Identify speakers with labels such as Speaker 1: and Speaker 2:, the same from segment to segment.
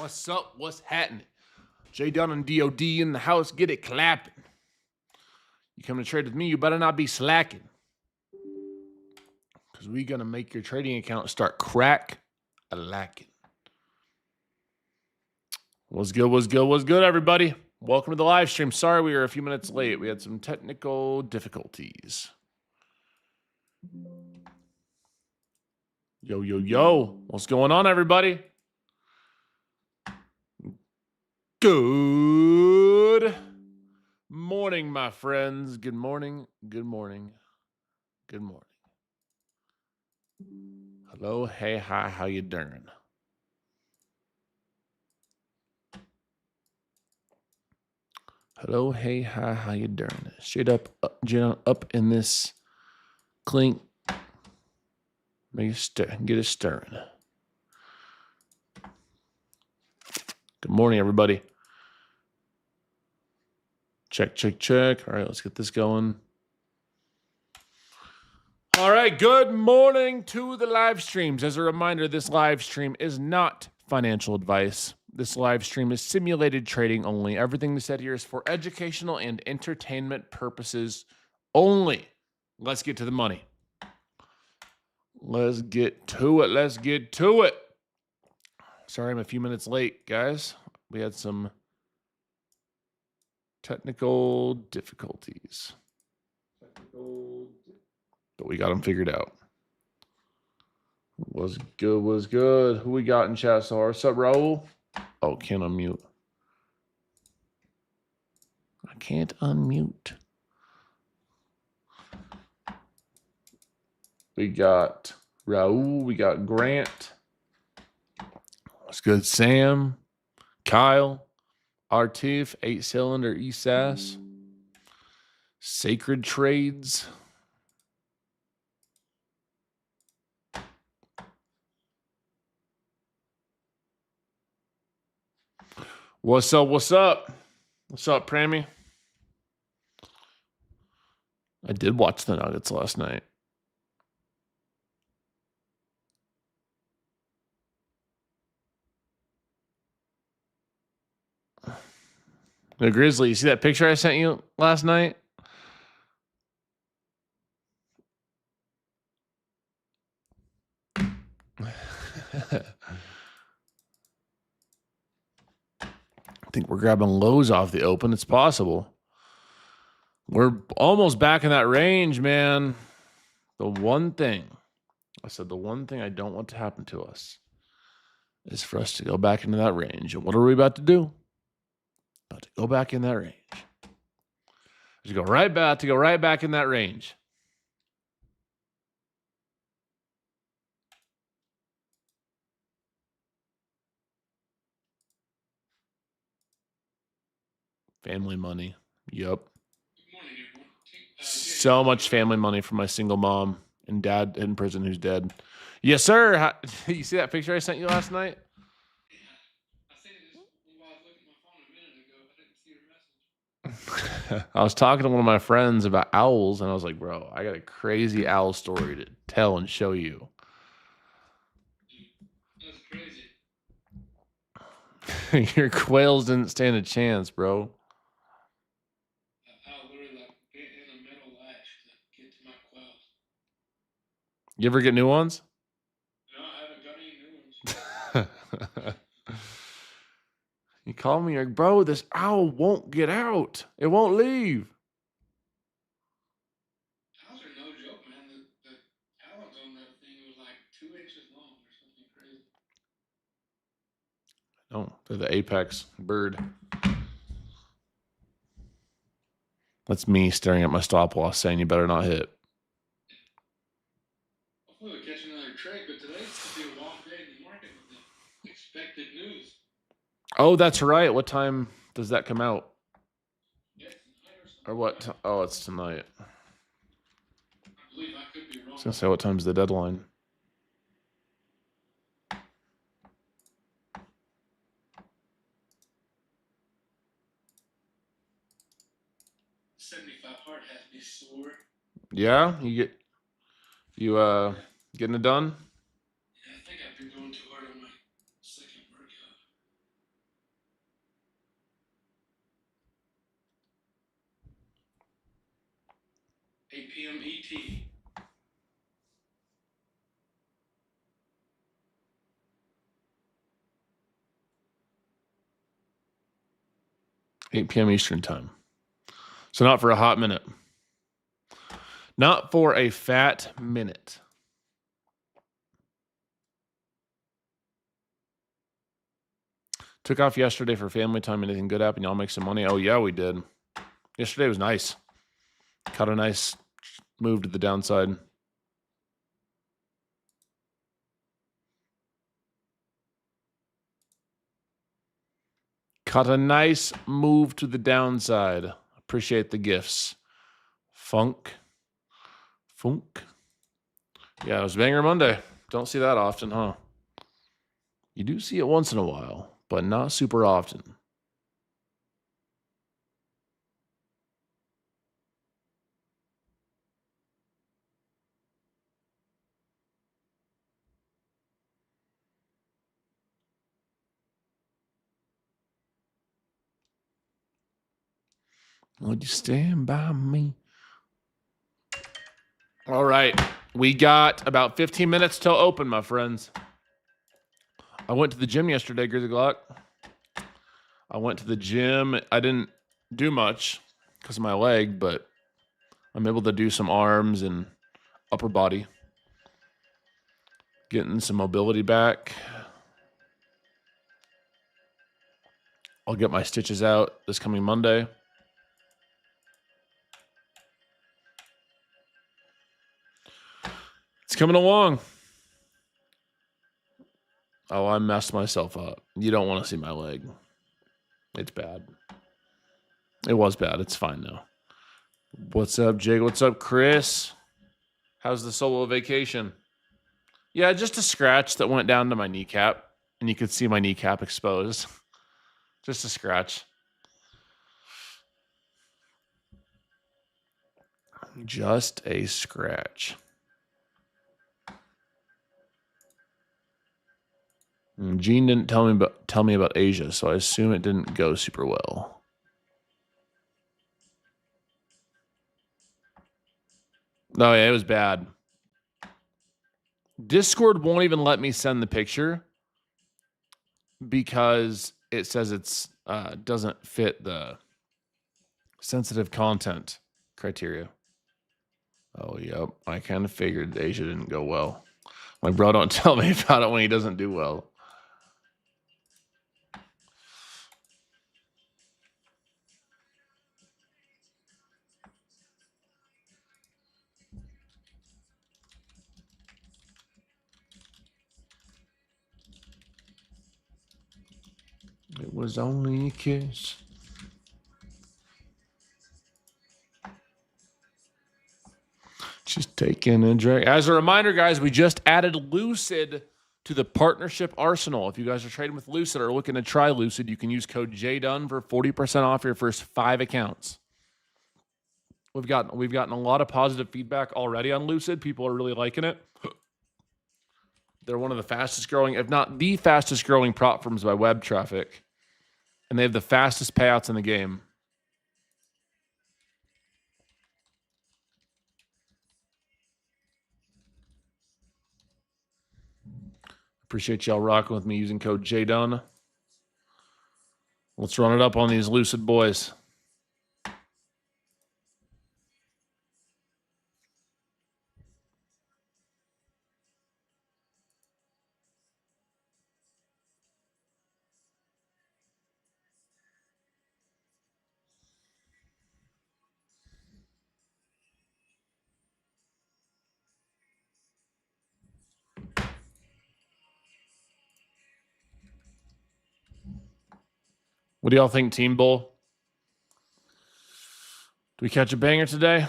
Speaker 1: What's up? What's happening? Jdun and DOD in the house. Get it clapping. You come to trade with me, you better not be slacking. Because we going to make your trading account start crack-a-lacking. What's good, what's good, what's good, everybody? Welcome to the live stream. Sorry we were a few minutes late. We had some technical difficulties. Yo, yo, yo. What's going on, everybody? Good morning, my friends. Good morning, good morning, good morning. Hello, hey, hi, how you doing? Hello, hey, hi, how you doing? Straight up, up in this clink. Make it stir, get it stirring. Good morning, everybody. Check, check, check. All right, let's get this going. All right, good morning to the live streams. As a reminder, this live stream is not financial advice. This live stream is simulated trading only. Everything we said here is for educational and entertainment purposes only. Let's get to the money. Let's get to it. Let's get to it. Sorry, I'm a few minutes late, guys. We had some technical difficulties. But we got them figured out. Was good, was good. Who we got in chat so far? What's up, Raul? Oh, can't unmute. I can't unmute. We got Raul. We got Grant. What's good, Sam? Kyle. Artif. 8-cylinder ESAS. Sacred Trades. What's up? What's up? What's up, Prammy? I did watch the Nuggets last night. The Grizzlies. You see that picture I sent you last night? I think we're grabbing lows off the open. It's possible. We're almost back in that range, man. The one thing I don't want to happen to us is for us to go back into that range. And what are we about to do? About to go back in that range. Just go right back in that range. Family money. Yep. So much family money for my single mom and dad in prison who's dead. Yes, sir. You see that picture I sent you last night?
Speaker 2: Yeah. I seen it just while I was looking at my phone a minute ago. I didn't see your message.
Speaker 1: I was talking to one of my friends about owls, and I was like, bro, I got a crazy owl story to tell and show you.
Speaker 2: That's crazy.
Speaker 1: Your quails didn't stand a chance, bro.
Speaker 2: I literally like get in a metal latch to get to my quails.
Speaker 1: You ever get new ones?
Speaker 2: No, I haven't got any new ones.
Speaker 1: You call me like, bro, this owl won't get out. It won't leave.
Speaker 2: Owls are no joke, man. The talons on that thing was like 2 inches long or something crazy.
Speaker 1: Oh, they're the apex bird. That's me staring at my stopwatch saying you better not hit.
Speaker 2: Hopefully we'll catch another trade, but today could be a long day in the market with the expected news.
Speaker 1: Oh, that's right. What time does that come out?
Speaker 2: Yeah, tonight or something.
Speaker 1: Or what? Oh, it's tonight.
Speaker 2: I believe I could be wrong.
Speaker 1: I was going to say, what time's the deadline?
Speaker 2: Heart has me sore.
Speaker 1: Yeah? You getting it done?
Speaker 2: Yeah, I think I've been going too hard on my second workout. 8 p.m. ET.
Speaker 1: 8 p.m. Eastern time. So not for a hot minute. Not for a fat minute. Took off yesterday for family time. Anything good happened? Y'all make some money? Oh, yeah, we did. Yesterday was nice. Caught a nice move to the downside. Caught a nice move to the downside. Appreciate the gifts. Funk. Yeah, it was Banger Monday. Don't see that often, huh? You do see it once in a while, but not super often. Would you stand by me? All right. We got about 15 minutes till open, my friends. I went to the gym yesterday, Grizzly Glock. I went to the gym. I didn't do much because of my leg, but I'm able to do some arms and upper body. Getting some mobility back. I'll get my stitches out this coming Monday. It's coming along. Oh, I messed myself up. You don't want to see my leg. It's bad. It was bad. It's fine now. What's up, Jake? What's up, Chris? How's the solo vacation? Yeah, just a scratch that went down to my kneecap, and you could see my kneecap exposed. Just a scratch. Just a scratch. Gene didn't tell me about Asia, so I assume it didn't go super well. No, yeah, it was bad. Discord won't even let me send the picture because it says it's doesn't fit the sensitive content criteria. Oh, yep. I kind of figured Asia didn't go well. My bro don't tell me about it when he doesn't do well. It was only a kiss. She's taking a drink. As a reminder, guys, we just added Lucid to the partnership arsenal. If you guys are trading with Lucid or looking to try Lucid, you can use code Jdun for 40% off your first 5 accounts. We've gotten a lot of positive feedback already on Lucid. People are really liking it. They're one of the fastest growing, if not the fastest growing prop firms by web traffic. And they have the fastest payouts in the game. Appreciate y'all rocking with me using code Jdun. Let's run it up on these Lucid boys. What do y'all think, Team Bull? Do we catch a banger today?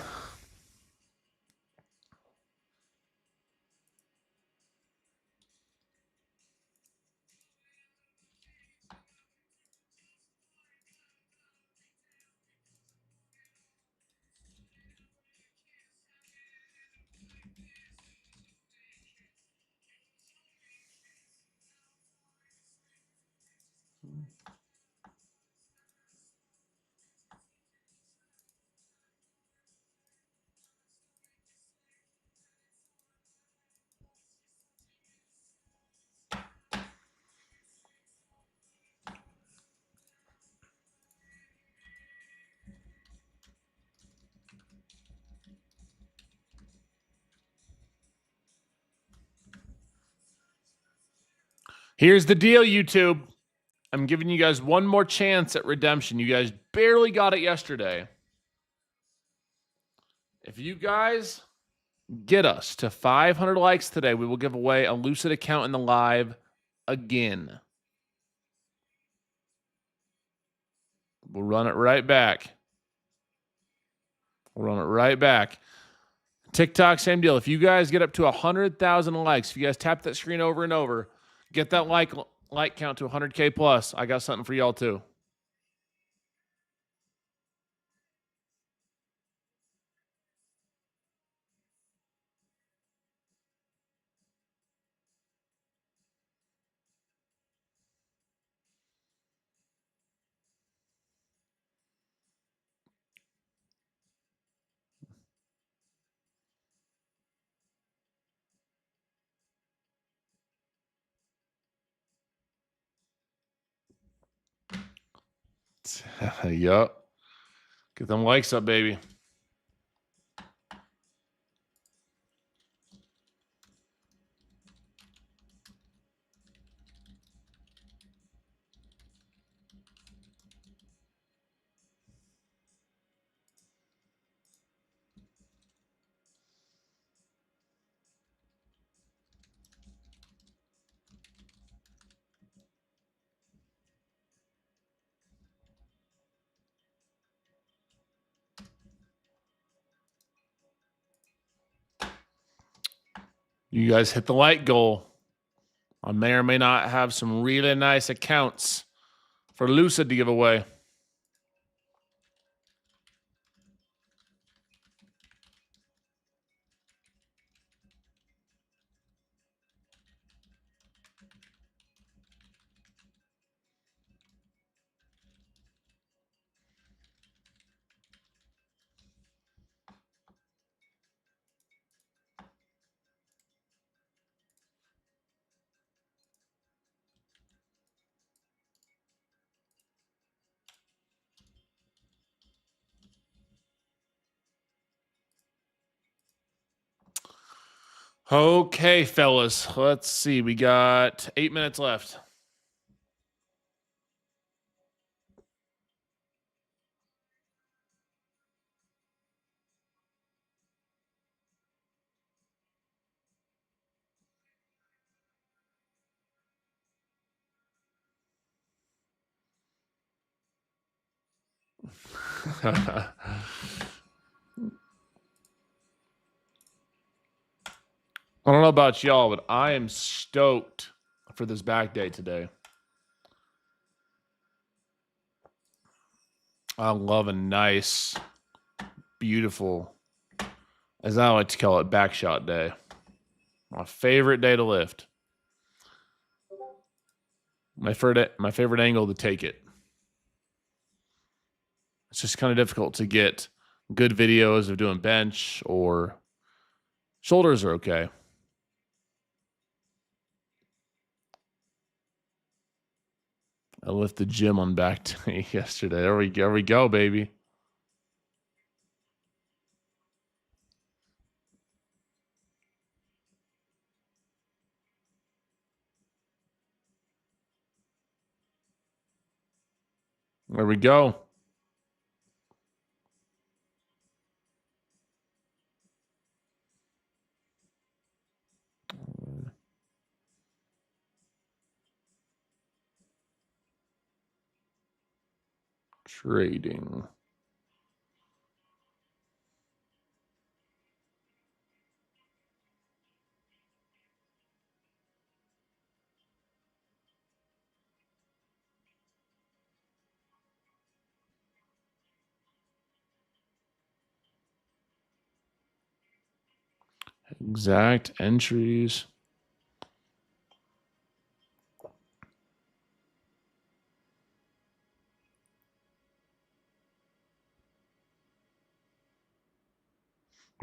Speaker 1: Here's the deal, YouTube. I'm giving you guys one more chance at redemption. You guys barely got it yesterday. If you guys get us to 500 likes today, we will give away a Lucid account in the live again. We'll run it right back. We'll run it right back. TikTok, same deal. If you guys get up to 100,000 likes, if you guys tap that screen over and over, get that like count to 100K plus, I got something for y'all too. Yup. Get them likes up, baby. You guys hit the like goal. I may or may not have some really nice accounts for Lucid to give away. Okay, fellas. Let's see. We got 8 minutes left. I don't know about y'all, but I am stoked for this back day today. I love a nice, beautiful, as I like to call it, back shot day. My favorite day to lift. My favorite angle to take it. It's just kind of difficult to get good videos of doing bench, or shoulders are okay. I left the gym on back day yesterday. There we go, baby. There we go. Trading. Exact entries.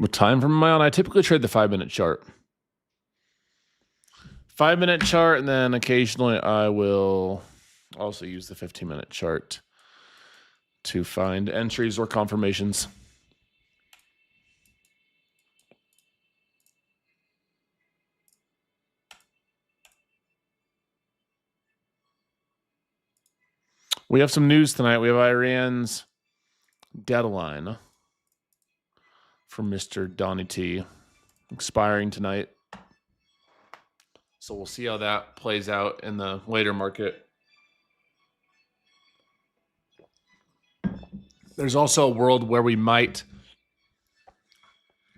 Speaker 1: What time from my on? I typically trade the 5-minute chart. 5-minute chart, and then occasionally I will also use the 15-minute chart to find entries or confirmations. We have some news tonight. We have Iran's deadline for Mr. Donnie T expiring tonight. So we'll see how that plays out in the later market. There's also a world where we might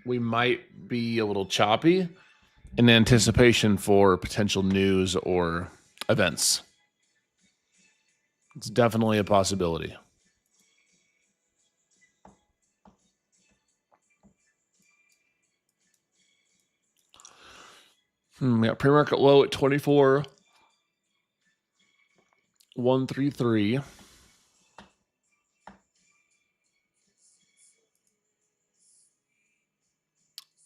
Speaker 1: be a little choppy in anticipation for potential news or events. It's definitely a possibility. We got pre-market low at 24,133.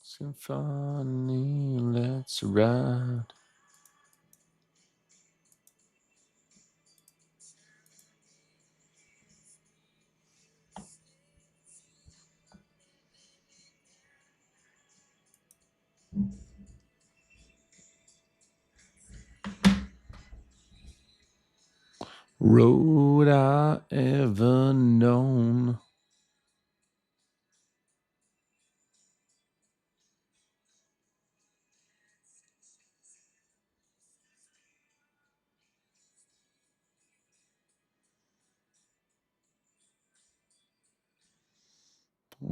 Speaker 1: Symphony, let's ride. Road I ever known.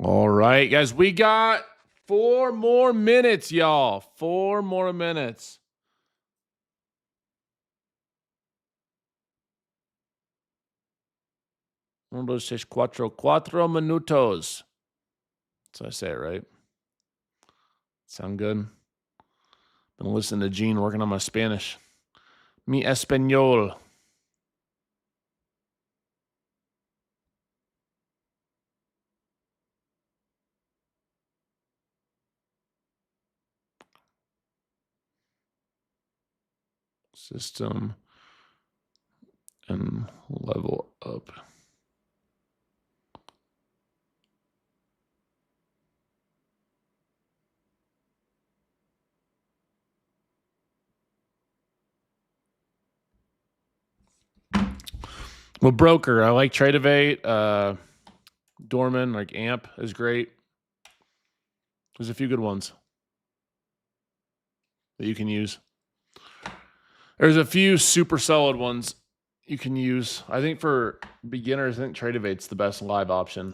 Speaker 1: All right, guys, we got 4 more minutes, y'all. 4 more minutes. Uno, dos, tres, cuatro minutos. So I say it right. Sound good? Been listening to Gene working on my Spanish. Mi español. System and level up. Well, broker, I like Tradevate. Dorman, like AMP is great. There's a few good ones that you can use. There's a few super solid ones you can use. I think for beginners, I think Tradevate's the best live option.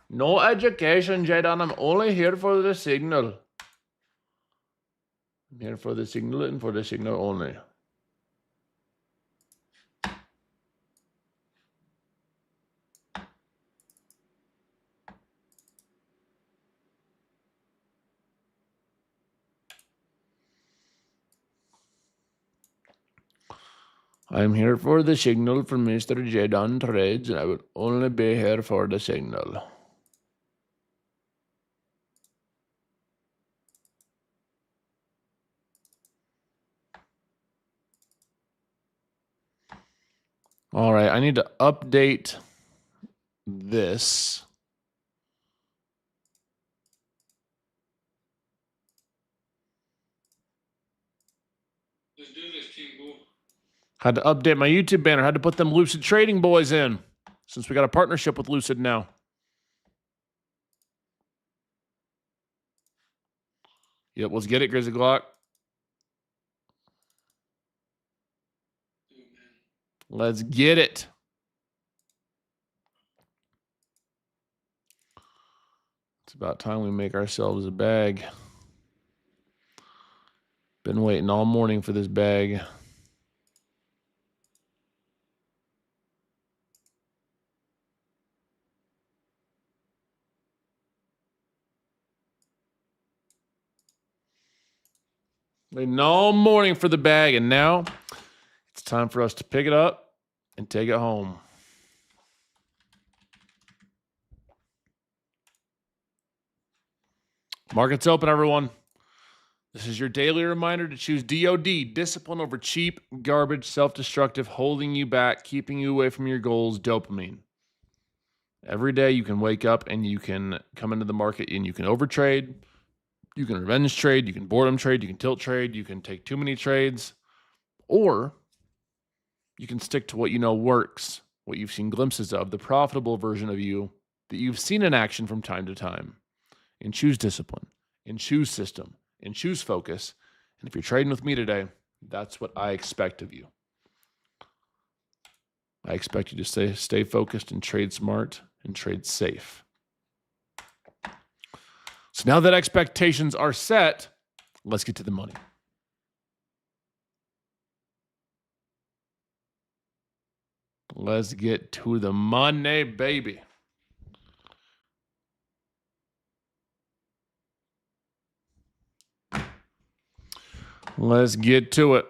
Speaker 1: No education, Jdun. I'm only here for the signal. I'm here for the signal and for the signal only. I'm here for the signal from Mr. Jdun Trades, and I will only be here for the signal. All right, I need to update this.
Speaker 2: Let's do this, King Bull.
Speaker 1: Had to update my YouTube banner. Had to put them Lucid Trading boys in since we got a partnership with Lucid now. Yep, let's get it, Grizzly Glock. Let's get it. It's about time we make ourselves a bag. Been waiting all morning for this bag. Waiting all morning for the bag, and now it's time for us to pick it up and take it home. Market's open, everyone. This is your daily reminder to choose DOD, discipline over cheap, garbage, self-destructive, holding you back, keeping you away from your goals, dopamine. Every day you can wake up and you can come into the market and you can overtrade, you can revenge trade, you can boredom trade, you can tilt trade, you can take too many trades, or you can stick to what you know works, what you've seen glimpses of, the profitable version of you that you've seen in action from time to time, and choose discipline, and choose system, and choose focus. And if you're trading with me today, that's what I expect of you. I expect you to stay focused and trade smart and trade safe. So now that expectations are set, let's get to the money. Let's get to the money, baby. Let's get to it.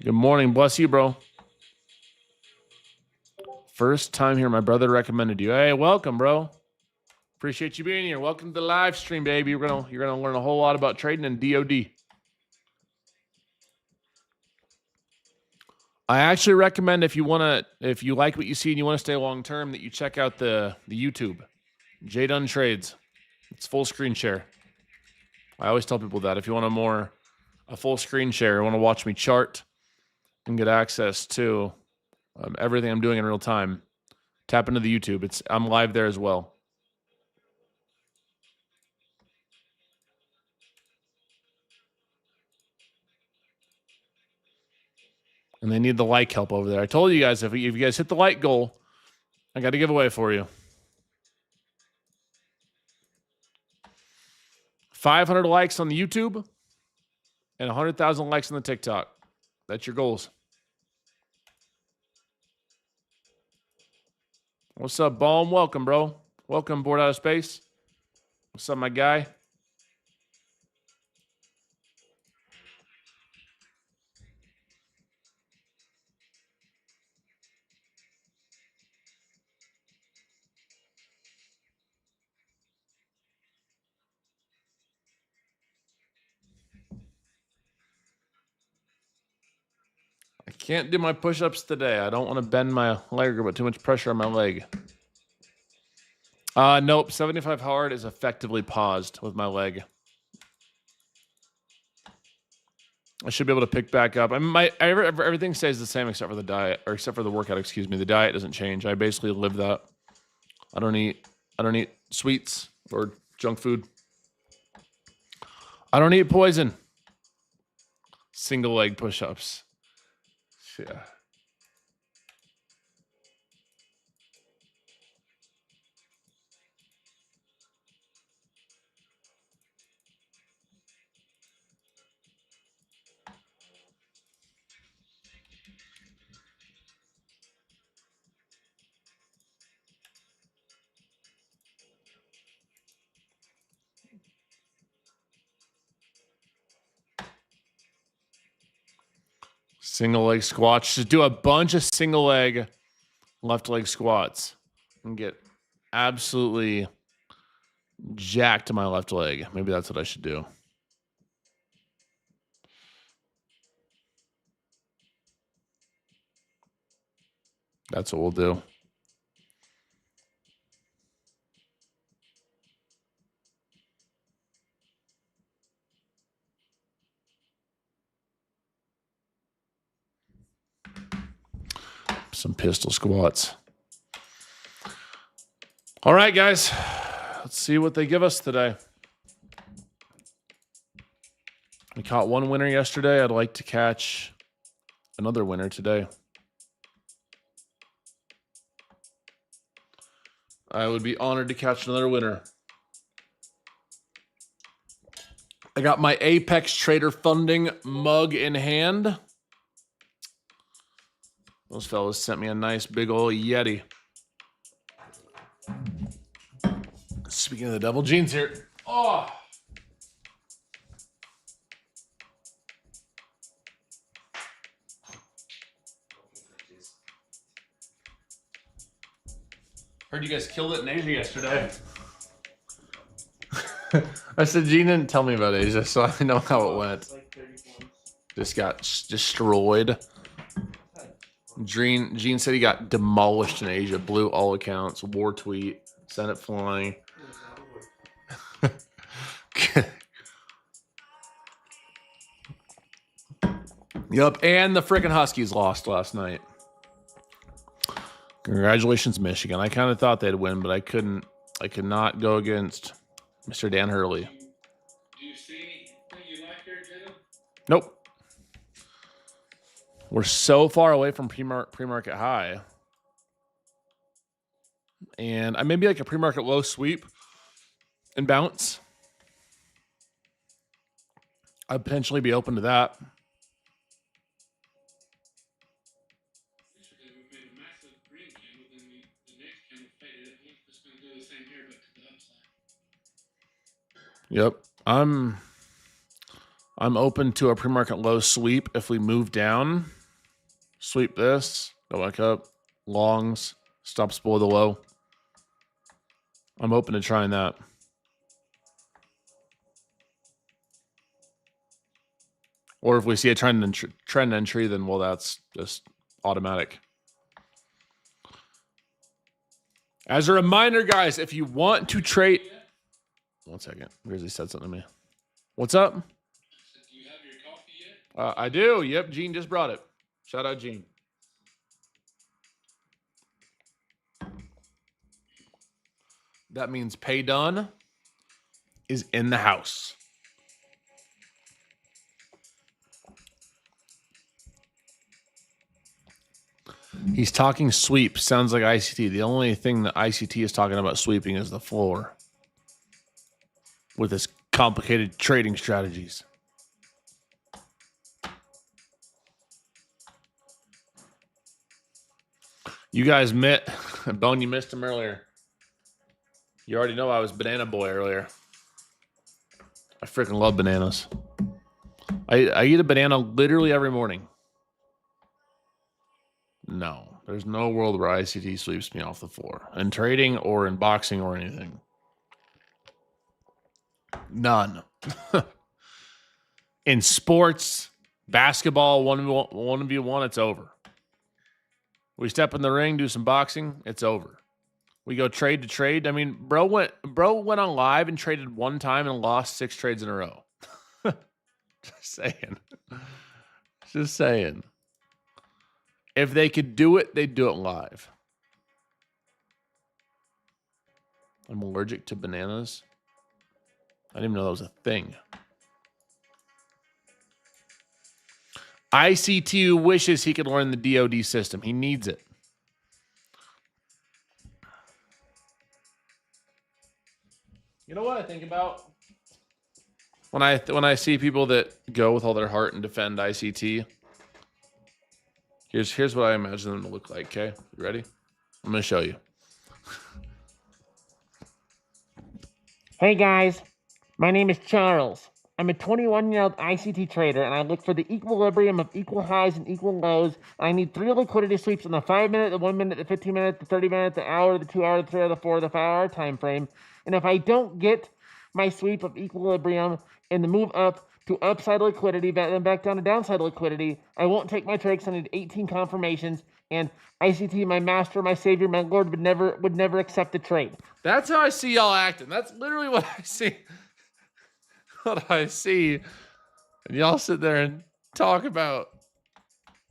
Speaker 1: Good morning. Bless you, bro. First time here. My brother recommended you. Hey, welcome, bro. Appreciate you being here. Welcome to the live stream, baby. You're gonna learn a whole lot about trading in DOD. I actually recommend if you like what you see and you want to stay long term, that you check out the YouTube, Jdun Trades. It's full screen share. I always tell people that if you want a full screen share, want to watch me chart and get access to everything I'm doing in real time, tap into the YouTube. I'm live there as well. And they need the like help over there. I told you guys, if you guys hit the like goal, I got a giveaway for you. 500 likes on the YouTube and 100,000 likes on the TikTok. That's your goals. What's up, Balm? Welcome, bro. Welcome, Board Out of Space. What's up, my guy? I can't do my push-ups today. I don't want to bend my leg or put too much pressure on my leg. Nope. 75 hard is effectively paused with my leg. I should be able to pick back up. I mean, everything stays the same except for the diet, or except for the workout. Excuse me. The diet doesn't change. I basically live that. I don't eat sweets or junk food. I don't eat poison. Single leg push-ups. Yeah. Single leg squats. Just do a bunch of single leg left leg squats and get absolutely jacked to my left leg. Maybe that's what I should do. That's what we'll do. Some pistol squats. All right, guys. Let's see what they give us today. We caught one winner yesterday. I'd like to catch another winner today. I would be honored to catch another winner. I got my Apex Trader Funding mug in hand. Those fellas sent me a nice big old Yeti. Speaking of the devil jeans here. Oh. Heard you guys killed it in Asia yesterday. I said Gene didn't tell me about Asia, so I know how it went.
Speaker 2: Like 30 points.
Speaker 1: Just got destroyed. Gene said he got demolished in Asia, blew all accounts, war tweet, sent it flying. Yep, and the freaking Huskies lost last night. Congratulations, Michigan. I kind of thought they'd win, but I could not go against Mr. Dan Hurley.
Speaker 2: Do you see anything you like here, Jdun?
Speaker 1: Nope. We're so far away from pre-market high. And I maybe like a pre-market low sweep and bounce. I'd potentially be open to that.
Speaker 2: Yesterday we made a massive green candle, then the next candle faded. I think it's going to do the same here, but to the upside.
Speaker 1: Yep. I'm open to a pre-market low sweep if we move down. Sweep this, go back up, longs, stops below the low. I'm open to trying that. Or if we see a trend entry, then well, that's just automatic. As a reminder, guys, if you want to trade, 1 second, Grizzly said something to me. What's up?
Speaker 2: I said, do you have your coffee yet?
Speaker 1: I do. Yep, Gene just brought it. Shout out, Gene. That means Pay Done is in the house. He's talking sweep. Sounds like ICT. The only thing that ICT is talking about sweeping is the floor with his complicated trading strategies. You guys met Bone. You missed him earlier. You already know I was banana boy earlier. I freaking love bananas. I eat a banana literally every morning. No, there's no world where ICT sweeps me off the floor in trading or in boxing or anything. None. In sports, basketball, 1v1, it's over. We step in the ring, do some boxing, it's over. We go trade to trade. I mean, bro went on live and traded one time and lost 6 trades in a row. Just saying. Just saying. If they could do it, they'd do it live. I'm allergic to bananas. I didn't even know that was a thing. ICT wishes he could learn the DOD system. He needs it. You know what I think about? When I see people that go with all their heart and defend ICT, here's what I imagine them to look like, okay? You ready? I'm going to show you.
Speaker 3: Hey guys, my name is Charles. I'm a 21-year-old ICT trader, and I look for the equilibrium of equal highs and equal lows. I need 3 liquidity sweeps in the 5 minute, the 1 minute, the 15 minute, the 30 minute, the hour, the 2 hour, the 3 hour, the 4, the 5 hour time frame. And if I don't get my sweep of equilibrium and the move up to upside liquidity, then back down to downside liquidity, I won't take my trades. I need 18 confirmations, and ICT, my master, my savior, my lord, would never accept a trade.
Speaker 1: That's how I see y'all acting. That's literally what I see. What I see. And y'all sit there and talk about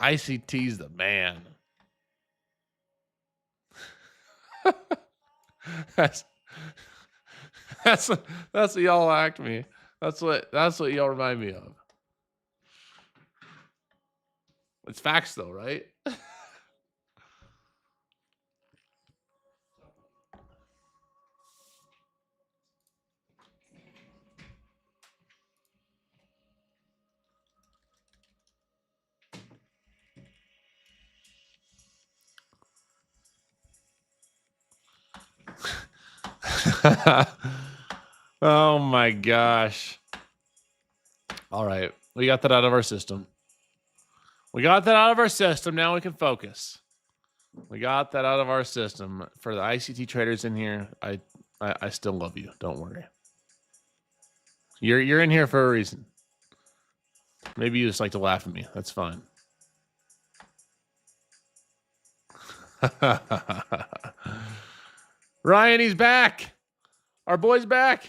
Speaker 1: ICT's the man. that's what y'all act me. That's what y'all remind me of. It's facts though, right? Oh my gosh. All right. We got that out of our system. Now we can focus. We got that out of our system. For the ICT traders in here, I still love you. Don't worry. You're in here for a reason. Maybe you just like to laugh at me. That's fine. Ryan, he's back. Our boy's back.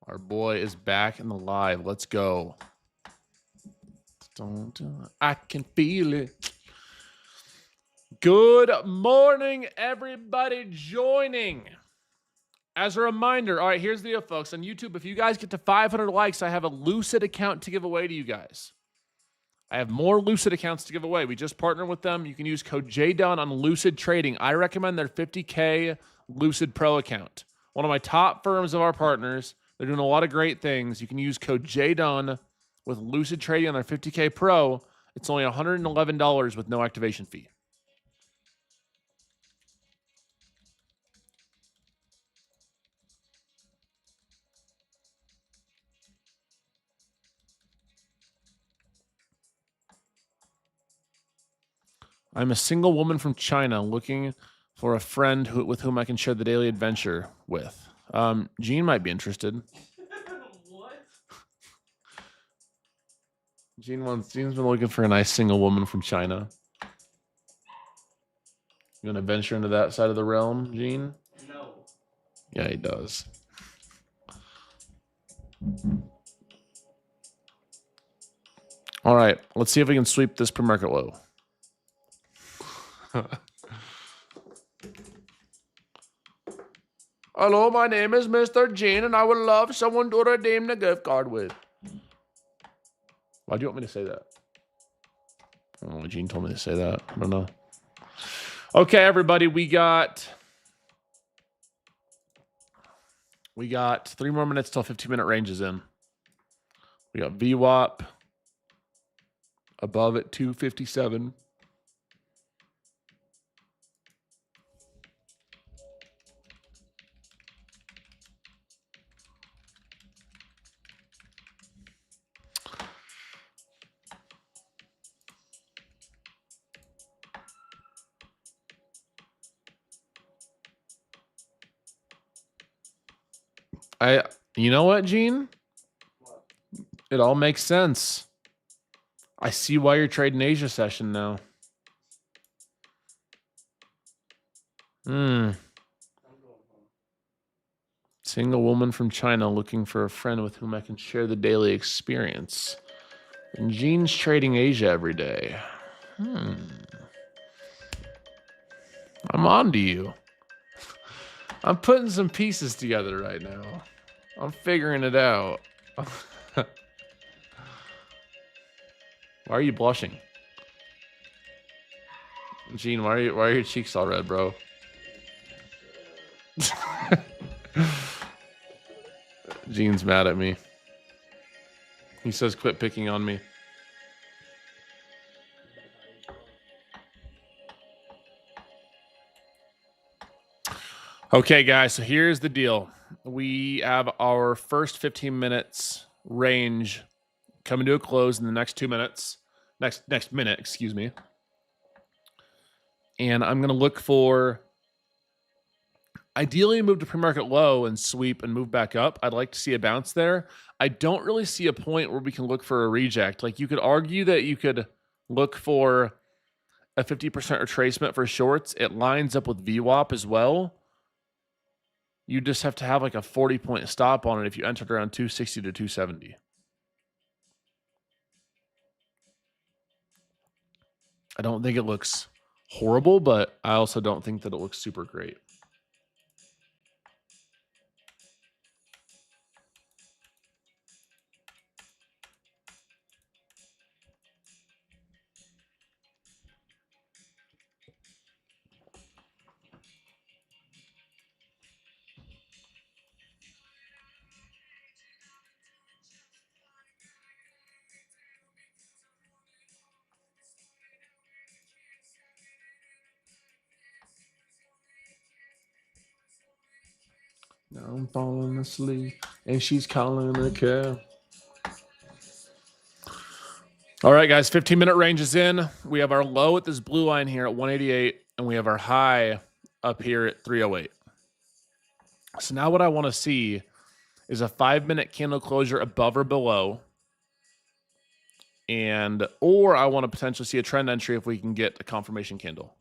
Speaker 1: Our boy is back in the live. Let's go. I can feel it. Good morning, everybody joining. As a reminder, all right, here's the deal, folks. On YouTube, if you guys get to 500 likes, I have a Lucid account to give away to you guys. I have more Lucid accounts to give away. We just partnered with them. You can use code Jdun on Lucid Trading. I recommend their 50K Lucid Pro account. One of my top firms of our partners. They're doing a lot of great things. You can use code Jdun with Lucid Trading on their 50K Pro. It's only $111 with no activation fee. I'm a single woman from China looking for a friend with whom I can share the daily adventure with. Gene might be interested.
Speaker 2: What?
Speaker 1: Gene's been looking for a nice single woman from China. You want to venture into that side of the realm, Gene?
Speaker 2: No.
Speaker 1: Yeah, he does. All right, let's see if we can sweep this pre-market low. Hello, my name is Mr. Gene, and I would love someone to redeem the gift card with. Why do you want me to say that? I don't know why Gene told me to say that. I don't know. Okay, everybody, we got 3 more minutes till 15-minute range is in. We got VWAP above at 257. You know what, Gene?
Speaker 2: What?
Speaker 1: It all makes sense. I see why you're trading Asia session now. Single woman from China looking for a friend with whom I can share the daily experience. And Gene's trading Asia every day. I'm on to you. I'm putting some pieces together right now. I'm figuring it out. Why are you blushing? Gene, why are your cheeks all red, bro? Gene's mad at me. He says quit picking on me. Okay, guys, so here's the deal. We have our first 15 minutes range coming to a close in the next 2 minutes. Next minute, excuse me. And I'm going to look for ideally move to pre-market low and sweep and move back up. I'd like to see a bounce there. I don't really see a point where we can look for a reject. Like, you could argue that you could look for a 50% retracement for shorts. It lines up with VWAP as well. You just have to have like a 40-point stop on it if you entered around 260 to 270. I don't think it looks horrible, but I also don't think that it looks super great. Now I'm falling asleep, and she's calling a cab. All right, guys, 15-minute range is in. We have our low at this blue line here at 188, and we have our high up here at 308. So now what I want to see is a 5-minute candle closure above or below. Or I want to potentially see a trend entry if we can get a confirmation candle.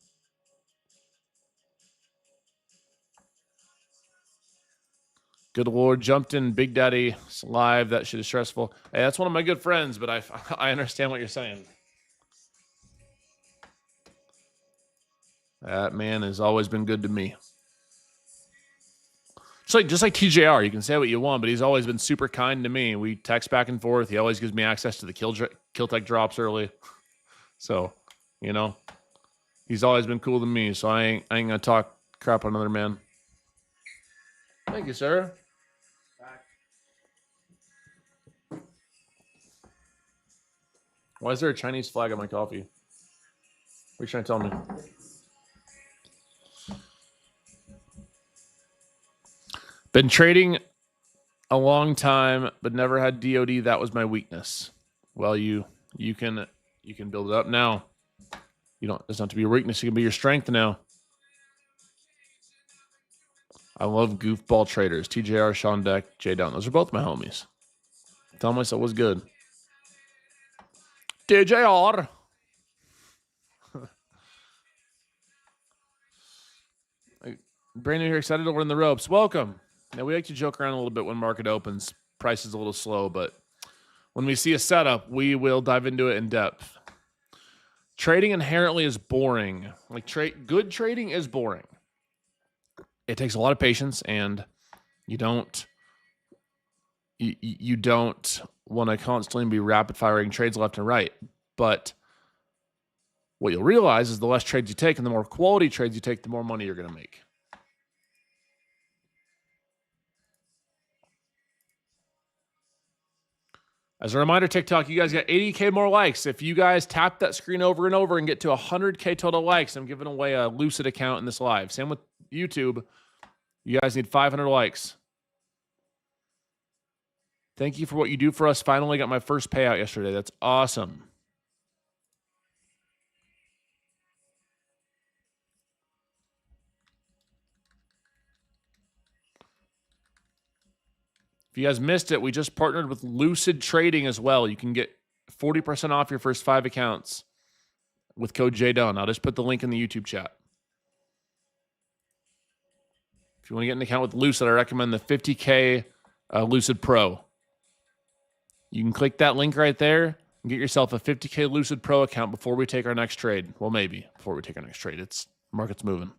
Speaker 1: Good Lord, jumped in Big Daddy live. That shit is stressful. Hey, that's one of my good friends, but I understand what you're saying. That man has always been good to me. Just like TJR, you can say what you want, but he's always been super kind to me. We text back and forth. He always gives me access to the kill tech drops early. So, you know, he's always been cool to me. So I ain't gonna talk crap on another man. Thank you, sir. Why is there a Chinese flag on my coffee? What are you trying to tell me? Been trading a long time, but never had DOD. That was my weakness. Well, you can build it up now. You don't. It doesn't have to be your weakness. It can be your strength now. I love goofball traders. TJR, Sean Deck, Jdun. Those are both my homies. Tell myself was good. TJR. Brand new here, excited to learn the ropes. Welcome. Now we like to joke around a little bit when market opens. Price is a little slow, but when we see a setup, we will dive into it in depth. Trading inherently is boring. Like good trading is boring. It takes a lot of patience, and you don't want to constantly be rapid firing trades left and right. But what you'll realize is the less trades you take and the more quality trades you take, the more money you're going to make. As a reminder, TikTok, you guys got 80K more likes. If you guys tap that screen over and over and get to 100K total likes, I'm giving away a Lucid account in this live. Same with YouTube. You guys need 500 likes. Thank you for what you do for us. Finally got my first payout yesterday. That's awesome. If you guys missed it, we just partnered with Lucid Trading as well. You can get 40% off your first 5 accounts with code Jdun. I'll just put the link in the YouTube chat. If you want to get an account with Lucid, I recommend the 50K Lucid Pro. You can click that link right there and get yourself a 50K Lucid Pro account before we take our next trade. Well, maybe before we take our next trade. Market's moving.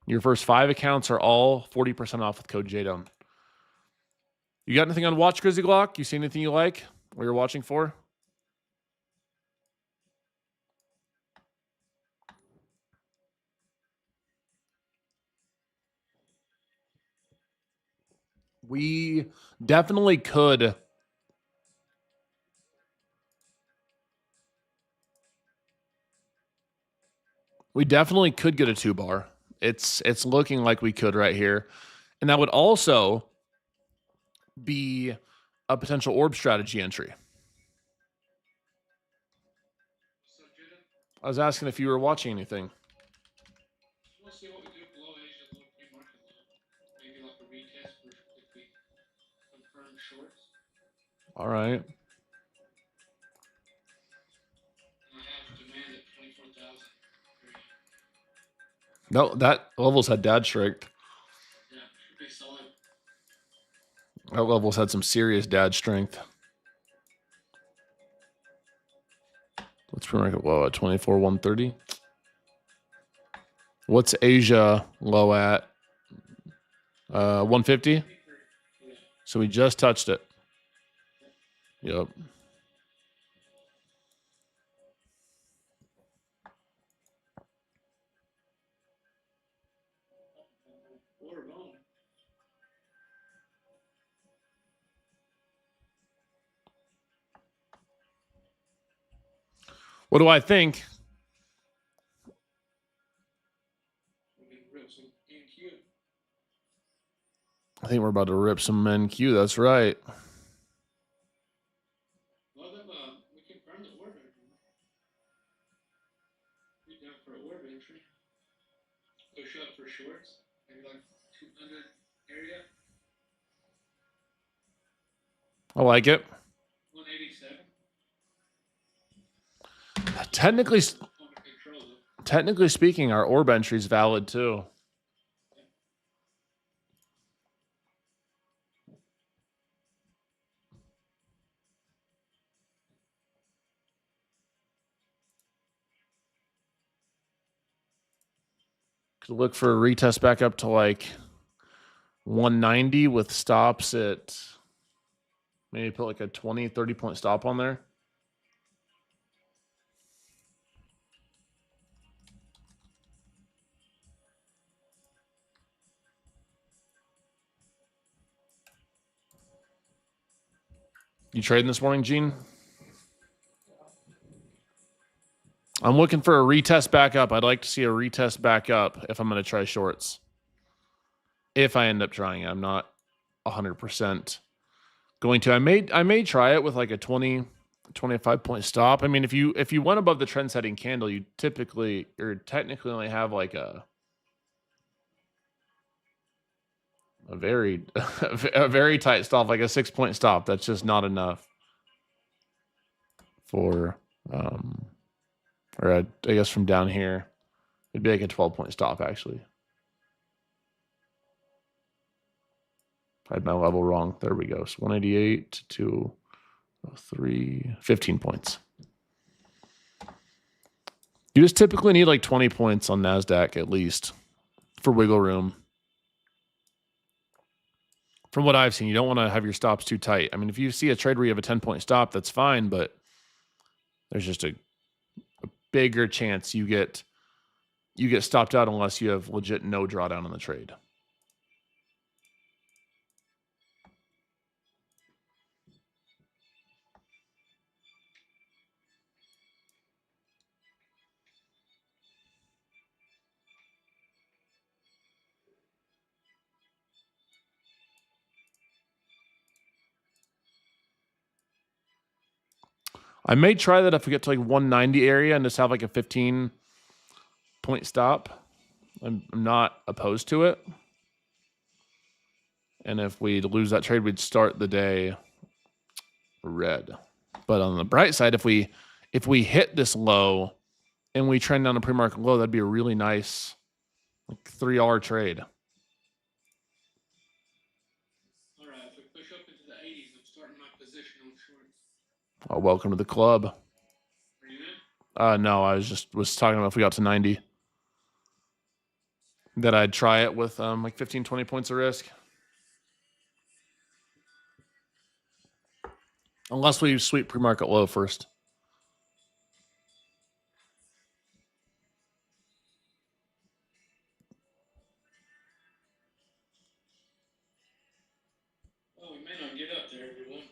Speaker 1: Your first 5 accounts are all 40% off with code Jdun. You got anything on Watch Grizzly Glock? You see anything you like? What you're watching for? We definitely could. We definitely could get a 2-bar. It's looking like we could right here. And that would also be a potential orb strategy entry.
Speaker 2: So, Jdun,
Speaker 1: I was asking if you were watching anything.
Speaker 2: we'll see what we do below Asia low pre-market low. Maybe like a retest for if we confirm shorts.
Speaker 1: All right.
Speaker 2: And I have demand at 24,000.
Speaker 1: No, that levels had dad strength.
Speaker 2: Yeah, should be solid.
Speaker 1: That levels had some serious dad strength. Let's pre-market low at 24,130. What's Asia low at? 150.
Speaker 2: Yeah.
Speaker 1: So we just touched it. Yep.
Speaker 2: Or bone.
Speaker 1: What do I think?
Speaker 2: We can rip some NQ.
Speaker 1: I think we're about to rip some NQ. That's right.
Speaker 2: Well, then, we confirm the order. We down for order entry. Push up for shorts. Maybe like 200 area.
Speaker 1: I like it.
Speaker 2: 187.
Speaker 1: Technically,
Speaker 2: Under control, though.
Speaker 1: technically speaking, our orb entry is valid too. Could look for a retest back up to like 190 with stops at maybe put like a 20, 30 point stop on there. You trading this morning, Gene? I'm looking for a retest back up. I'd like to see a retest back up if I'm going to try shorts. If I end up trying it, I'm not 100% going to. I may try it with like a 20, 25 point stop. I mean, if you went above the trend setting candle, you typically or technically only have like a very a very tight stop, like a 6 point stop. That's just not enough for or I guess from down here, it'd be like a 12 point stop actually. I had my level wrong. There we go. So 188 to 3, 15 points. You just typically need like 20 points on NASDAQ at least for wiggle room. From what I've seen, you don't want to have your stops too tight. I mean, if you see a trade where you have a 10 point stop, that's fine, but there's just a bigger chance you get stopped out unless you have legit no drawdown on the trade. I may try that if we get to like 190 area and just have like a 15 point stop. I'm not opposed to it. And if we lose that trade, we'd start the day red. But on the bright side, if we hit this low and we trend down a pre-market low, that'd be a really nice like $3 trade.
Speaker 2: All right, if we push up into the 80s, I'm starting my position on shorts.
Speaker 1: Oh, welcome to the club.
Speaker 2: Are you in?
Speaker 1: No, I was talking about if we got to 90. That I'd try it with like 15, 20 points of risk. Unless we sweep pre-market low first.
Speaker 2: Oh, we may not get up there, everyone.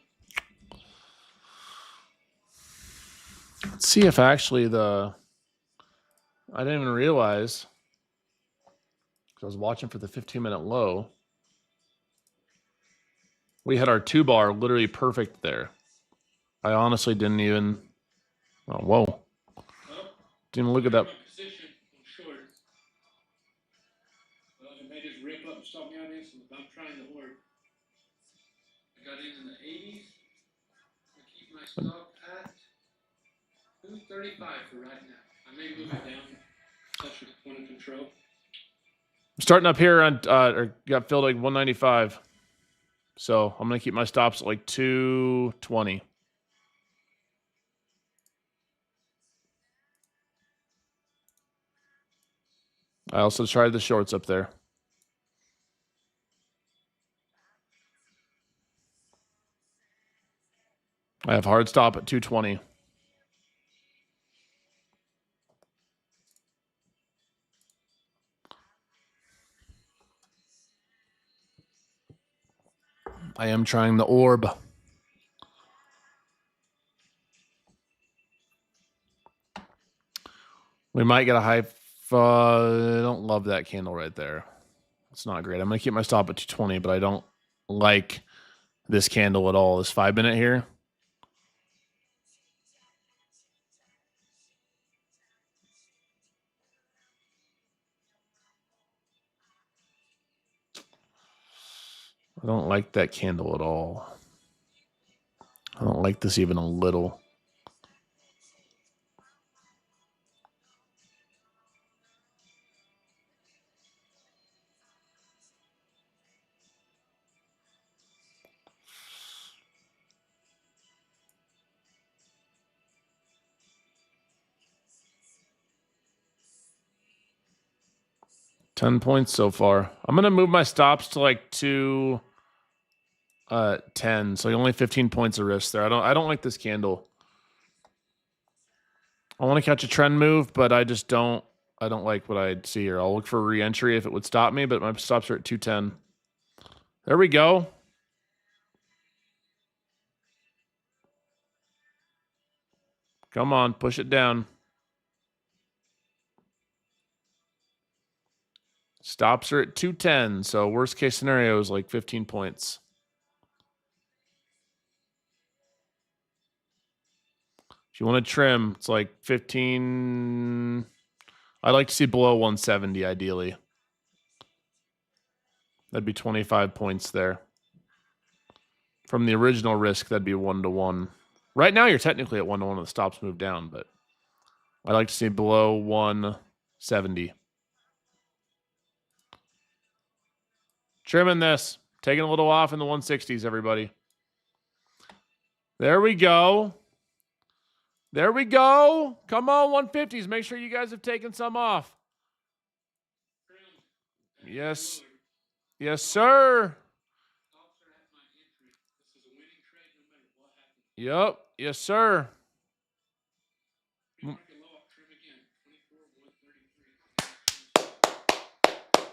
Speaker 1: Let's see if actually I didn't even realize because I was watching for the 15-minute low. We had our 2-bar literally perfect there. I honestly didn't even. Oh, whoa.
Speaker 2: Oh,
Speaker 1: Didn't even look at that.
Speaker 2: my position on shorts. Well, it may just rip up and stop me out instantly, but I'm trying to orb. I got in the 80s. I keep my stop at 235 for right now. I may move it down. Such a point of control.
Speaker 1: Starting up here on or got filled like 195. So I'm gonna keep my stops at like 220. I also tried the shorts up there. I have hard stop at 220. I am trying the orb. We might get a high. I don't love that candle right there. It's not great. I'm going to keep my stop at 220, but I don't like this candle at all. This 5-minute here. I don't like that candle at all. I don't like this even a little. $10 points so far. I'm gonna move my stops to like 10. So only 15 points of risk there. I don't like this candle. I want to catch a trend move, but I don't like what I see here. I'll look for re-entry if it would stop me, but my stops are at 210. There we go. Come on, push it down. Stops are at 210, so worst case scenario is like 15 points. If you want to trim, it's like 15. I'd like to see below 170, ideally. That'd be 25 points there. From the original risk, that'd be 1-to-1. Right now, you're technically at 1-to-1 and the stops move down, but I'd like to see below 170. Trimming this. Taking a little off in the 160s, everybody. There we go. There we go. Come on, 150s. Make sure you guys have taken some off. Yes. Yes, sir. Yep. Yes, sir.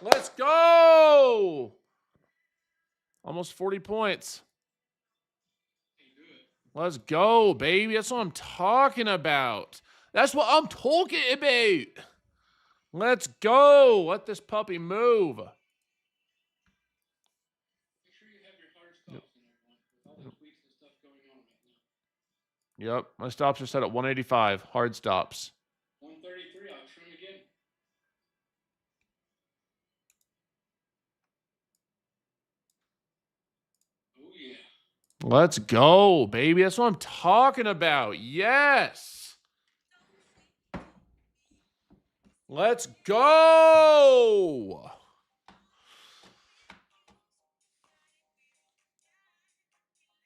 Speaker 1: Let's go. Almost 40 points. Let's go, baby. That's what I'm talking about. That's what I'm talking about. Let's go. Let this puppy move.
Speaker 2: Make sure you have your hard stops in there, with all the tweaks and stuff going on right now.
Speaker 1: Yep. My stops are set at 185. Hard stops.
Speaker 2: 133. I'll trim again. Oh, yeah.
Speaker 1: Let's go, baby. That's what I'm talking about. Yes. Let's go.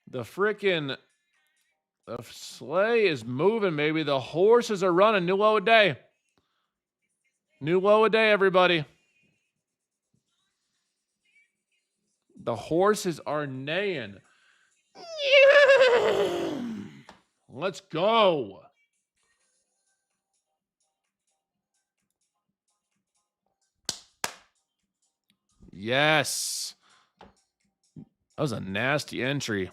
Speaker 1: The sleigh is moving, baby. The horses are running. New low a day. New low a day, everybody. The horses are neighing. Let's go. Yes. That was a nasty entry.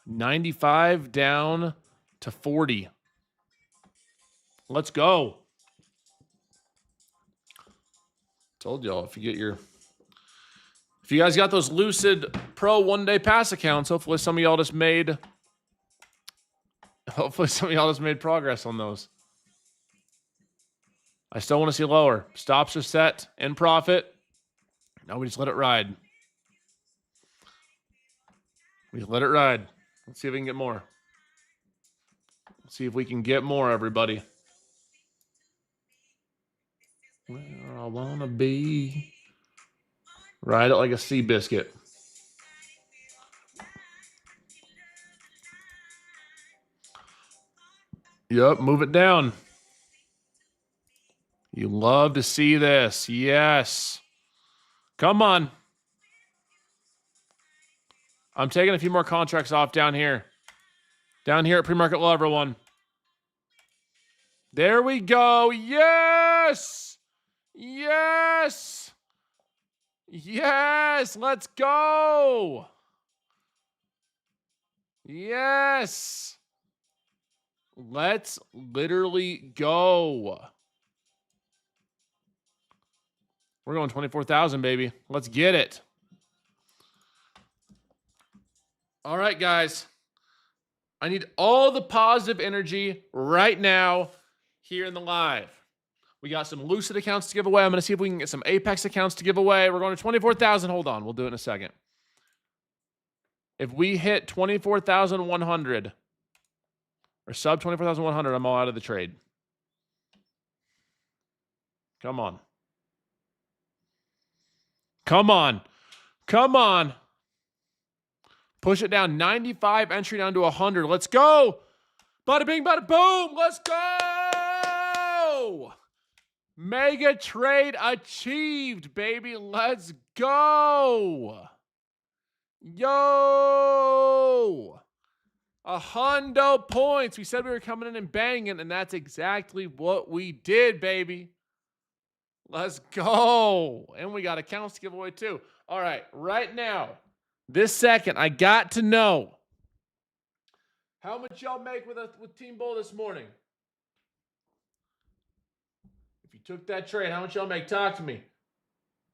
Speaker 1: 95 down to 40. Let's go. Told y'all, if you guys got those Lucid Pro one-day pass accounts, hopefully some of y'all just made progress on those. I still want to see lower. Stops are set in profit. Now we just let it ride. We just let it ride. Let's see if we can get more. Let's see if we can get more, everybody. Where I wanna be. Ride it like a sea biscuit. Yep, move it down. You love to see this. Yes. Come on. I'm taking a few more contracts off down here. Down here at pre-market low, everyone. There we go. Yes. Yes. Yes. Let's go. Yes. Let's literally go. We're going 24,000, baby. Let's get it. All right, guys. I need all the positive energy right now here in the live. We got some Lucid accounts to give away. I'm going to see if we can get some Apex accounts to give away. We're going to 24,000. Hold on. We'll do it in a second. If we hit 24,100 or sub 24,100, I'm all out of the trade. Come on. Come on. Come on. Push it down. 95 entry down to 100. Let's go. Bada bing, bada boom. Let's go. Mega trade achieved, baby. Let's go. Yo. 100 points. We said we were coming in and banging, and that's exactly what we did, baby. Let's go. And we got accounts to give away too. All right, right now, this second, I got to know how much y'all make with Team Bull this morning. If you took that trade, how much y'all make? Talk to me.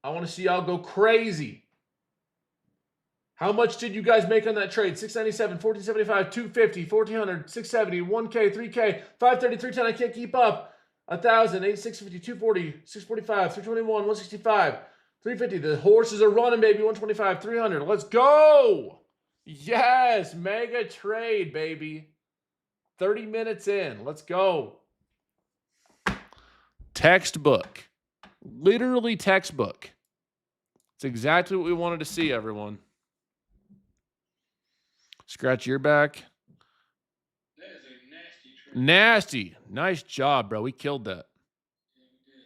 Speaker 1: I want to see y'all go crazy. How much did you guys make on that trade? 697, 1475, 250, 1400, 670, 1K, 3K, 530, 310. I can't keep up. 1,000, 650, 240, 645, 321, 165, 350. The horses are running, baby. 125, 300. Let's go. Yes, mega trade, baby. 30 minutes in. Let's go. Textbook. Literally textbook. It's exactly what we wanted to see, everyone. Scratch your back.
Speaker 2: That is a nasty trade.
Speaker 1: Nasty. Nice job, bro. We killed that.
Speaker 2: Yeah, we did.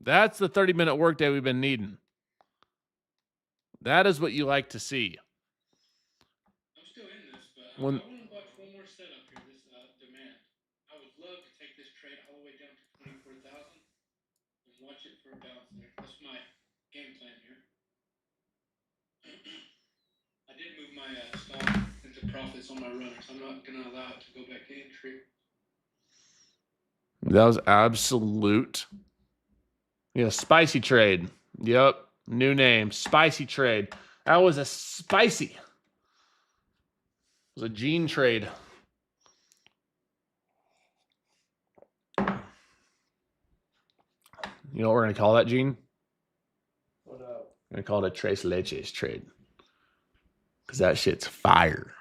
Speaker 1: That's the 30-minute workday we've been needing. That is what you like to see.
Speaker 2: I'm still in this, but I
Speaker 1: When-
Speaker 2: want to watch one more setup here, this demand. I would love to take this trade all the way down to 24,000 and watch it for a bounce there. That's my game plan here. I did move my stock into profits on my runners. I'm not going to allow it to go back to entry.
Speaker 1: That was absolute. Yeah, spicy trade. Yep. New name. Spicy trade. That was a spicy. It was a gene trade. You know what we're going to call that, Gene?
Speaker 2: What up?
Speaker 1: We're going to call it a Tres Leches trade. Because that shit's fire.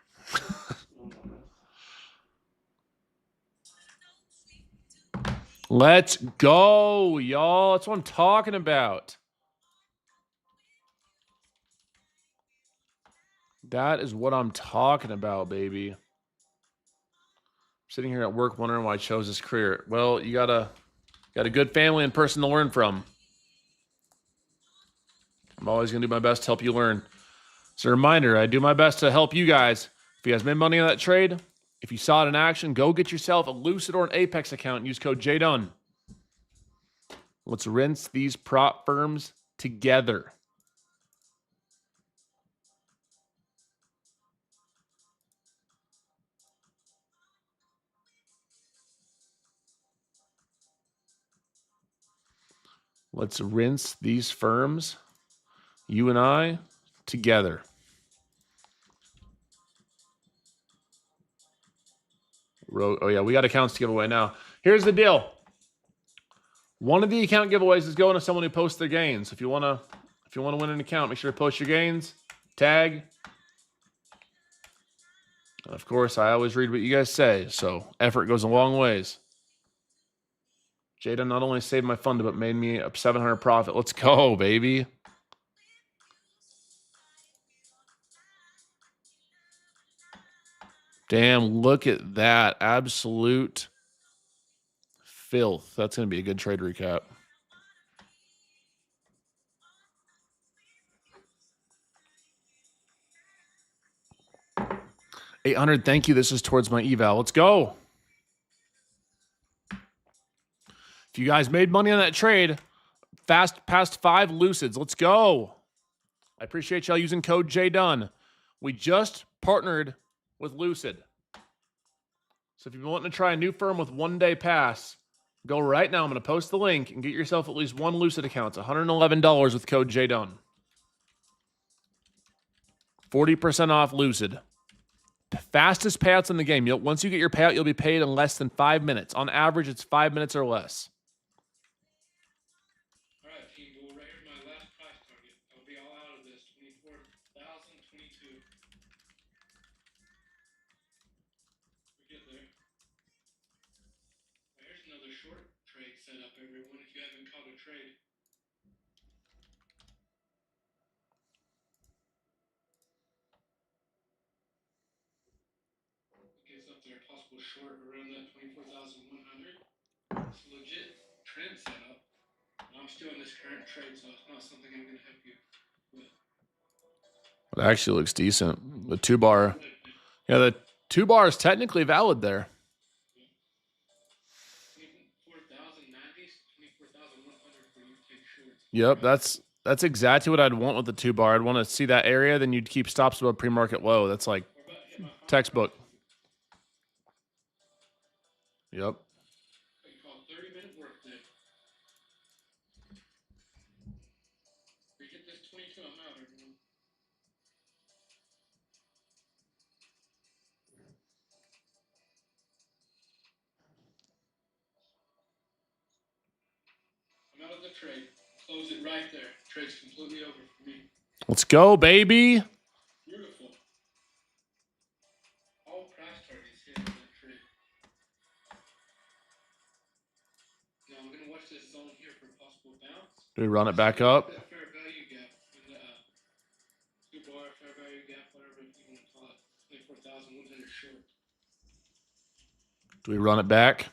Speaker 1: Let's go, y'all. That's what I'm talking about. That is what I'm talking about, baby. Sitting here at work wondering why I chose this career. Well, you got a good family and person to learn from. I'm always going to do my best to help you learn. It's a reminder, I do my best to help you guys. If you guys made money on that trade, if you saw it in action, go get yourself a Lucid or an Apex account and use code Jdun. Let's rinse these prop firms together. Let's rinse these firms, you and I, together. Oh, yeah, we got accounts to give away now. Here's the deal. One of the account giveaways is going to someone who posts their gains. If you want to win an account, make sure to post your gains, tag. And of course, I always read what you guys say, so effort goes a long ways. Jdun not only saved my fund, but made me a 700 profit. Let's go, baby. Damn, look at that. Absolute filth. That's going to be a good trade recap. $800, thank you. This is towards my eval. Let's go. If you guys made money on that trade, past 5 Lucids. Let's go. I appreciate y'all using code JDUN. We just partnered with Lucid. So if you're wanting to try a new firm with 1-day pass, go right now. I'm going to post the link and get yourself at least one Lucid account. It's $111 with code JDUN. 40% off Lucid. Fastest payouts in the game. Once you get your payout, you'll be paid in less than 5 minutes. On average, it's 5 minutes or less.
Speaker 2: All right, Team Bull, right here's my last price target. I'll be all out of this. 24,022. short trade set up, everyone, if you haven't caught a trade. It gets up there, possible short around that 24,100. It's a legit trend setup. I'm still in this current trade, so it's not something I'm going to help you with.
Speaker 1: It actually looks decent. The 2-bar. Yeah, the 2-bar is technically valid there.
Speaker 2: 24,090s, 24,100 for you to take shorts.
Speaker 1: Yep, that's exactly what I'd want with the 2-bar. I'd want to see that area, then you'd keep stops above pre-market low. That's like textbook. Yep.
Speaker 2: They call 30-minute workday. We hit this 22, I'm out, everyone. I'm out of the trade. Close it right there. Trade's completely over for me.
Speaker 1: Let's go, baby.
Speaker 2: Beautiful. All price targets hit in that trade. Now I'm going to watch this zone here for a possible bounce.
Speaker 1: Do we run it back up?
Speaker 2: That fair value gap in the 2-bar fair value gap, whatever you want to call it. 24,100 short.
Speaker 1: Do we run it back?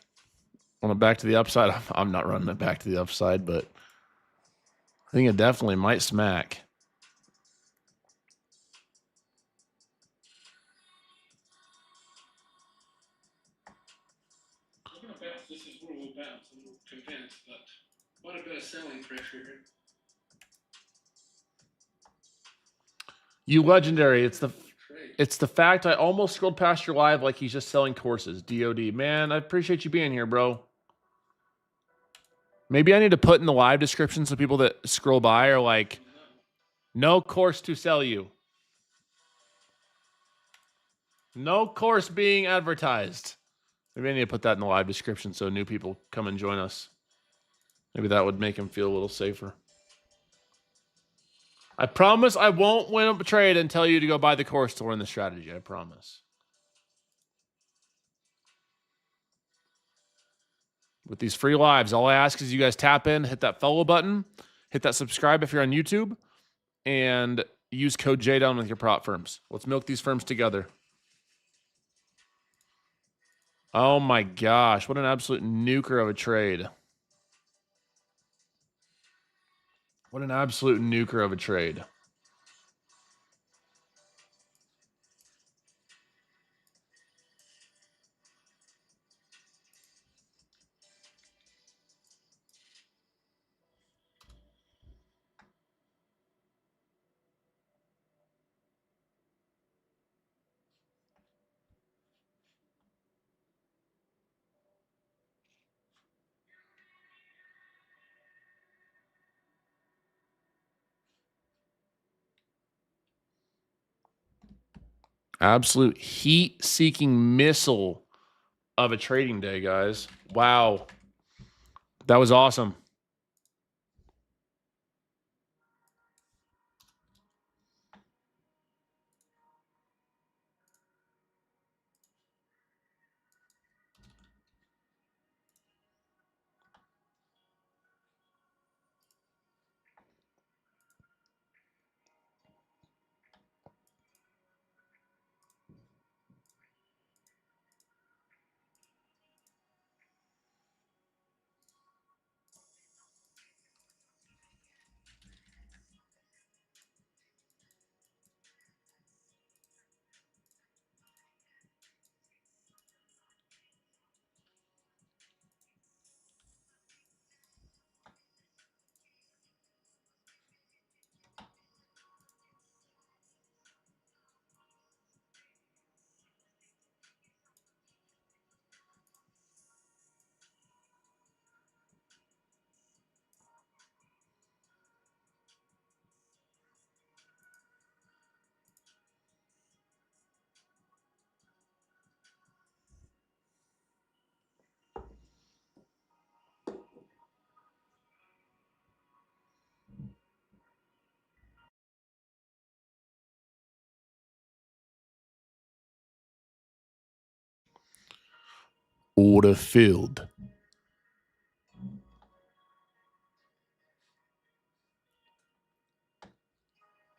Speaker 1: Run it back to the upside? I'm not running it back to the upside, but I think it definitely might smack.
Speaker 2: We're going to bounce. This is where we'll bounce. I'm convinced, but quite a bit of selling pressure here.
Speaker 1: You legendary. It's the fact I almost scrolled past your live like he's just selling courses. DOD. Man, I appreciate you being here, bro. Maybe I need to put in the live description so people that scroll by are like, no course to sell you. No course being advertised. Maybe I need to put that in the live description so new people come and join us. Maybe that would make them feel a little safer. I promise I won't win up a trade and tell you to go buy the course to learn the strategy. I promise. With these free lives, all I ask is you guys tap in, hit that follow button, hit that subscribe if you're on YouTube, and use code Jdun with your prop firms. Let's milk these firms together. Oh my gosh, what an absolute nuker of a trade. What an absolute nuker of a trade. Absolute heat-seeking missile of a trading day, guys. Wow. That was awesome. Order filled.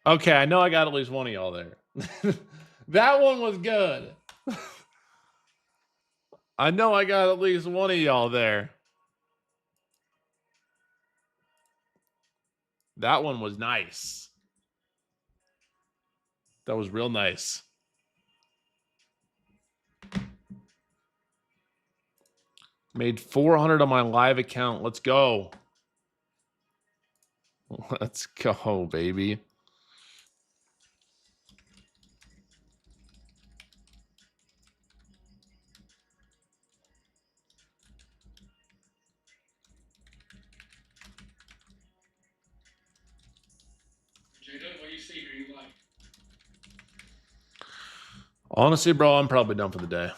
Speaker 1: Okay, I know I got at least one of y'all there. That one was good. I know I got at least one of y'all there. That one was nice. That was real nice. Made 400 on my live account. Let's go. Let's go, baby.
Speaker 2: Jdun, what do you see here you like?
Speaker 1: Honestly, bro, I'm probably done for the day.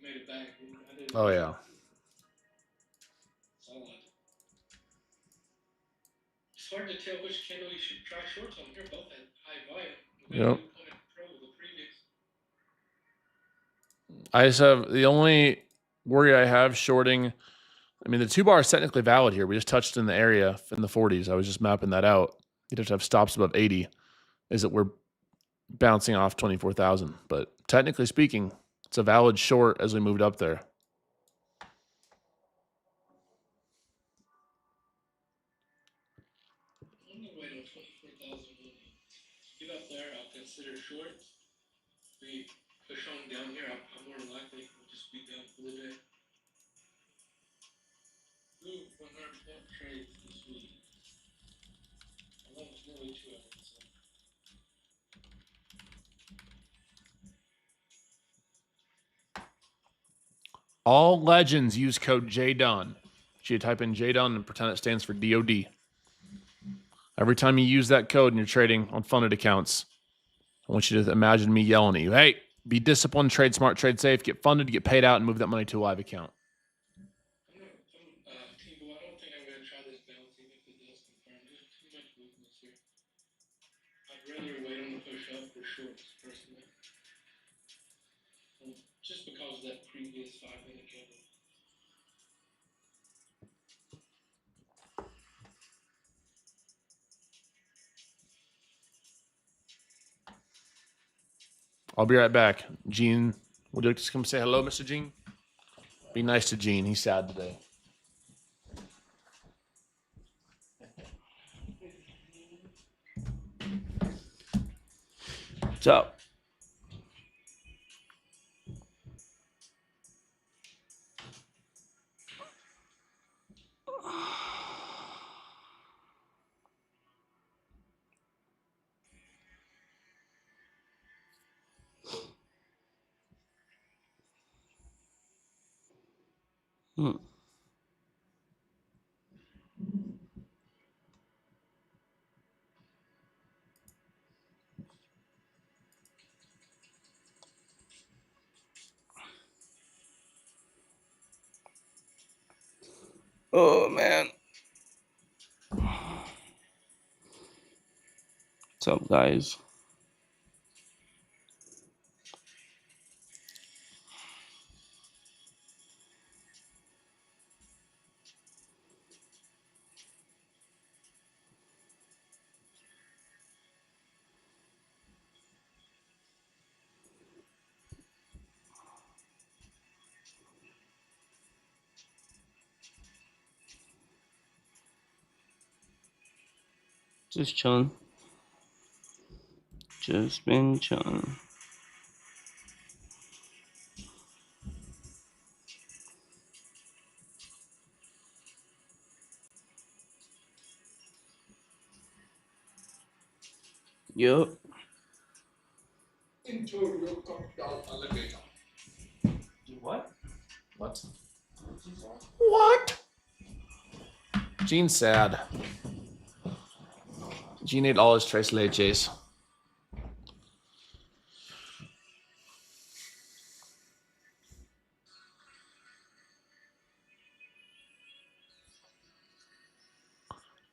Speaker 2: You made it back. I did.
Speaker 1: Oh, yeah.
Speaker 2: Solid. It's hard to tell which candle you should try shorts on here. Both had high volume. We got
Speaker 1: Yep.
Speaker 2: a new point of control with the previous.
Speaker 1: I just have the only worry I have shorting. I mean, the 2-bar is technically valid here. We just touched in the area in the 40s. I was just mapping that out. You'd have to have stops above 80. Is that we're bouncing off 24,000. But technically speaking, it's a valid short as we moved up there.
Speaker 2: I'm gonna wait on 24,000. Get up there, I'll consider shorts. We push on down here, I'm more than likely we'll just be down for the day. Ooh, 100 trades this week. And that was nearly 2 hours. So.
Speaker 1: All legends use code Jdun. You type in Jdun and pretend it stands for DOD. Every time you use that code and you're trading on funded accounts, I want you to imagine me yelling at you, hey, be disciplined, trade smart, trade safe, get funded, get paid out, and move that money to a live account.
Speaker 2: T-Bull, I don't think I'm going to try this bounce even if it does confirm. There's too much weakness here. I'd rather wait on the push up for shorts, personally. Just because of that previous 5-minute candle.
Speaker 1: I'll be right back. Gene, would you like to come say hello, Mr. Gene? Be nice to Gene. He's sad today. What's up?
Speaker 4: Oh man. What's up, guys? Just chilling. Just been chilling. Yup.
Speaker 2: Into your crocodile alligator.
Speaker 1: What? What? What? Gene's sad. Gene ate all his tres leches.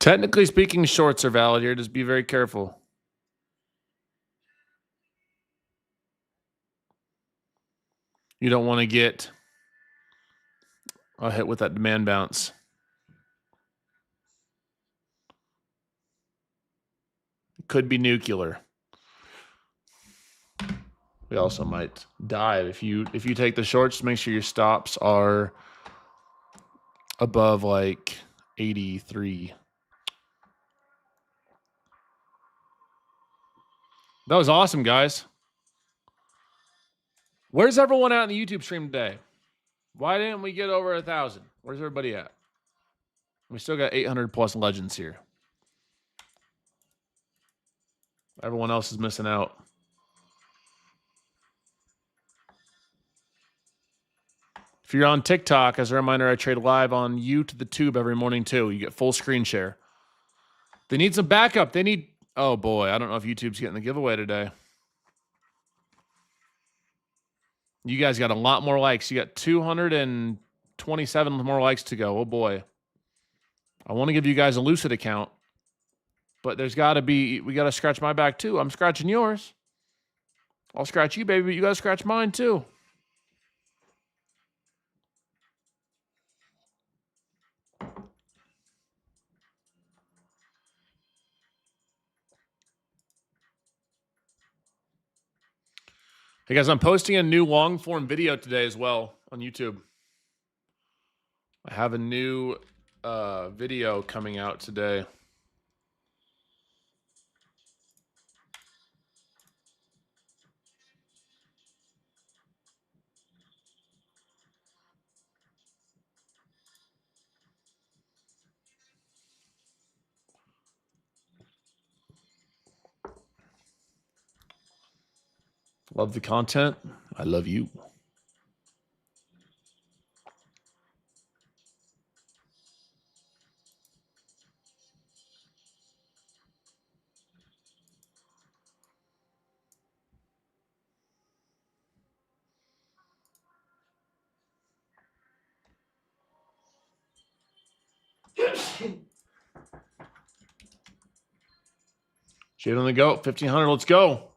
Speaker 1: Technically speaking, shorts are valid here. Just be very careful. You don't want to get a hit with that demand bounce. could be nuclear. We also might dive if you take the shorts. Make sure your stops are above like 83. That was awesome, guys. Where's everyone at in the YouTube stream today? Why didn't we get over 1,000? Where's everybody at? We still got 800 plus legends here. Everyone else is missing out. If you're on TikTok, as a reminder, I trade live on you to the tube every morning too. You get full screen share. They need some backup. They need, oh boy, I don't know if YouTube's getting the giveaway today. You guys got a lot more likes. You got 227 more likes to go. Oh boy. I want to give you guys a Lucid account, but there's got to be, we got to scratch my back too. I'm scratching yours. I'll scratch you, baby, but you got to scratch mine too. Hey guys, I'm posting a new long form video today as well on YouTube. I have a new video coming out today. Love the content. I love you. Shade on the go. 1,500. Let's go.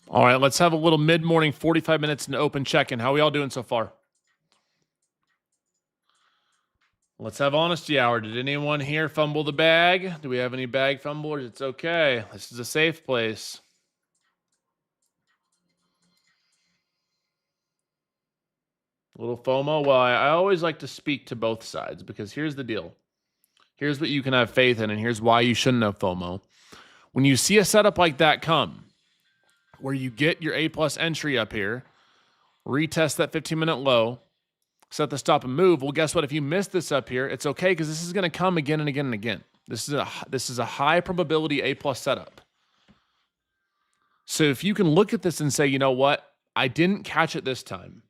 Speaker 1: All right, let's have a little mid-morning 45 minutes in open check-in. How are we all doing so far? Let's have honesty hour. Did anyone here fumble the bag? Do we have any bag fumblers? It's okay. This is a safe place. A little FOMO. Well, I always like to speak to both sides because here's the deal. Here's what you can have faith in, and here's why you shouldn't have FOMO. When you see a setup like that come, where you get your A+ entry up here, retest that 15-minute low, set the stop and move. Well, guess what? If you miss this up here, it's okay because this is going to come again and again and again. This is a high probability A+ setup. So if you can look at this and say, you know what? I didn't catch it this time.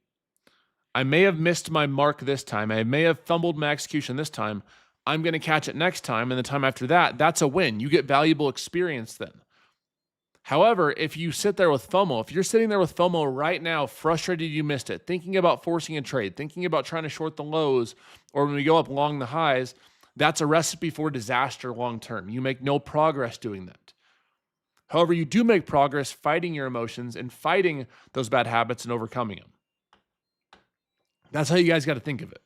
Speaker 1: I may have missed my mark this time. I may have fumbled my execution this time. I'm going to catch it next time and the time after that. That's a win. You get valuable experience then. However, if you sit there with FOMO, if you're sitting there with FOMO right now, frustrated you missed it, thinking about forcing a trade, thinking about trying to short the lows, or when we go up long the highs, that's a recipe for disaster long term. You make no progress doing that. However, you do make progress fighting your emotions and fighting those bad habits and overcoming them. That's how you guys got to think of it.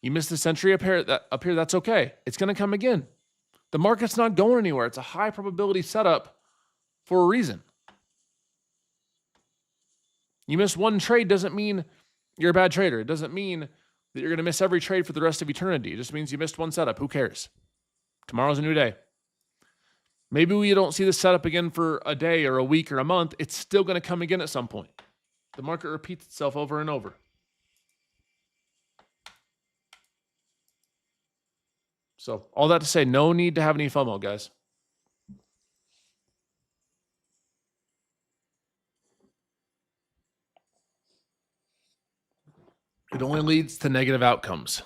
Speaker 1: You missed the century up here, that's okay. It's going to come again. The market's not going anywhere. It's a high probability setup for a reason. You miss one trade doesn't mean you're a bad trader. It doesn't mean that you're going to miss every trade for the rest of eternity. It just means you missed one setup. Who cares? Tomorrow's a new day. Maybe we don't see this setup again for a day or a week or a month. It's still going to come again at some point. The market repeats itself over and over. So all that to say, no need to have any FOMO, guys. It only leads to negative outcomes.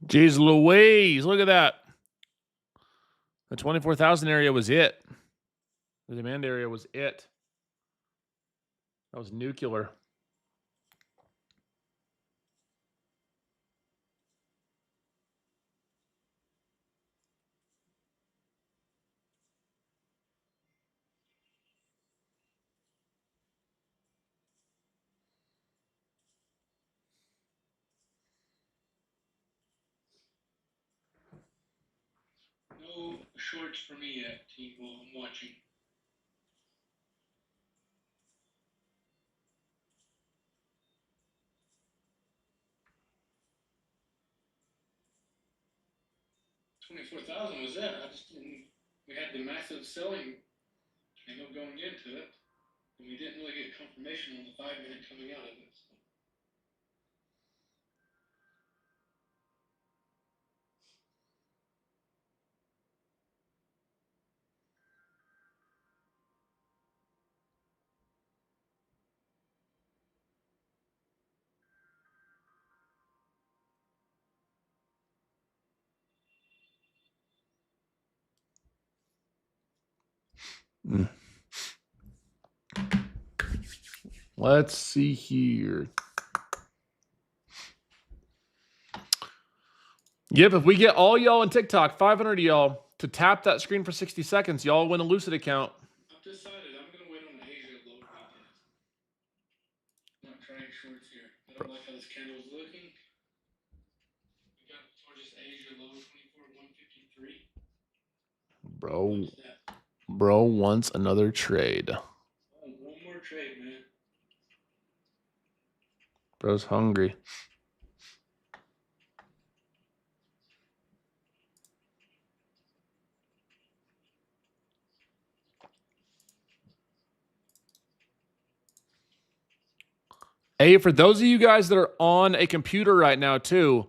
Speaker 1: Jeez Louise, look at that. The 24,000 area was it. The demand area was it. That was nuclear.
Speaker 2: No shorts for me yet, team. While I'm watching. $24,000 was it. I just didn't. We had the massive selling angle going into it, and we didn't really get confirmation on the 5-minute coming out of it. So.
Speaker 1: Mm. Let's see here. Yep, if we get all y'all on TikTok, 500 of y'all, to tap that screen for 60 seconds, y'all win a Lucid account.
Speaker 2: I've decided I'm going to wait on the Asia low retest. I'm not trying shorts here. I don't like how this candle is looking. We got towards this Asia low 24,153.
Speaker 1: Bro wants another trade.
Speaker 2: Oh, one more trade, man.
Speaker 1: Bro's hungry. Hey, for those of you guys that are on a computer right now too,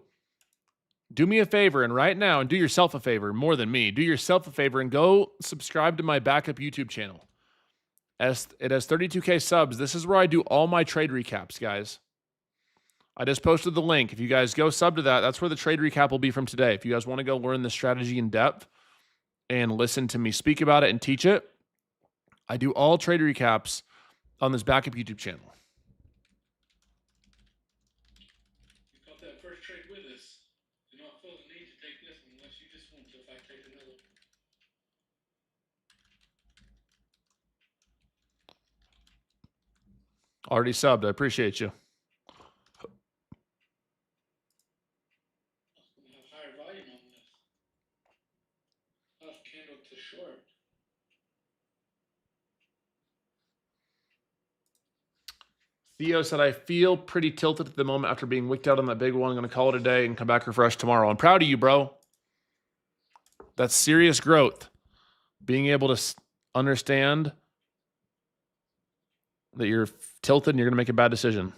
Speaker 1: do me a favor and right now, and do yourself a favor more than me. Do yourself a favor and go subscribe to my backup YouTube channel. As it has 32K subs. This is where I do all my trade recaps, guys. I just posted the link. If you guys go sub to that, that's where the trade recap will be from today. If you guys want to go learn the strategy in depth and listen to me speak about it and teach it, I do all trade recaps on this backup YouTube channel.
Speaker 2: You caught that first trade with us. Do not feel the need to take this one unless you just want to. If I take another.
Speaker 1: Already subbed. I appreciate you.
Speaker 2: Have higher volume on this. Tough candle to short.
Speaker 1: Theo said, I feel pretty tilted at the moment after being wicked out on that big one. I'm going to call it a day and come back refreshed tomorrow. I'm proud of you, bro. That's serious growth. Being able to understand that you're tilted and you're going to make a bad decision.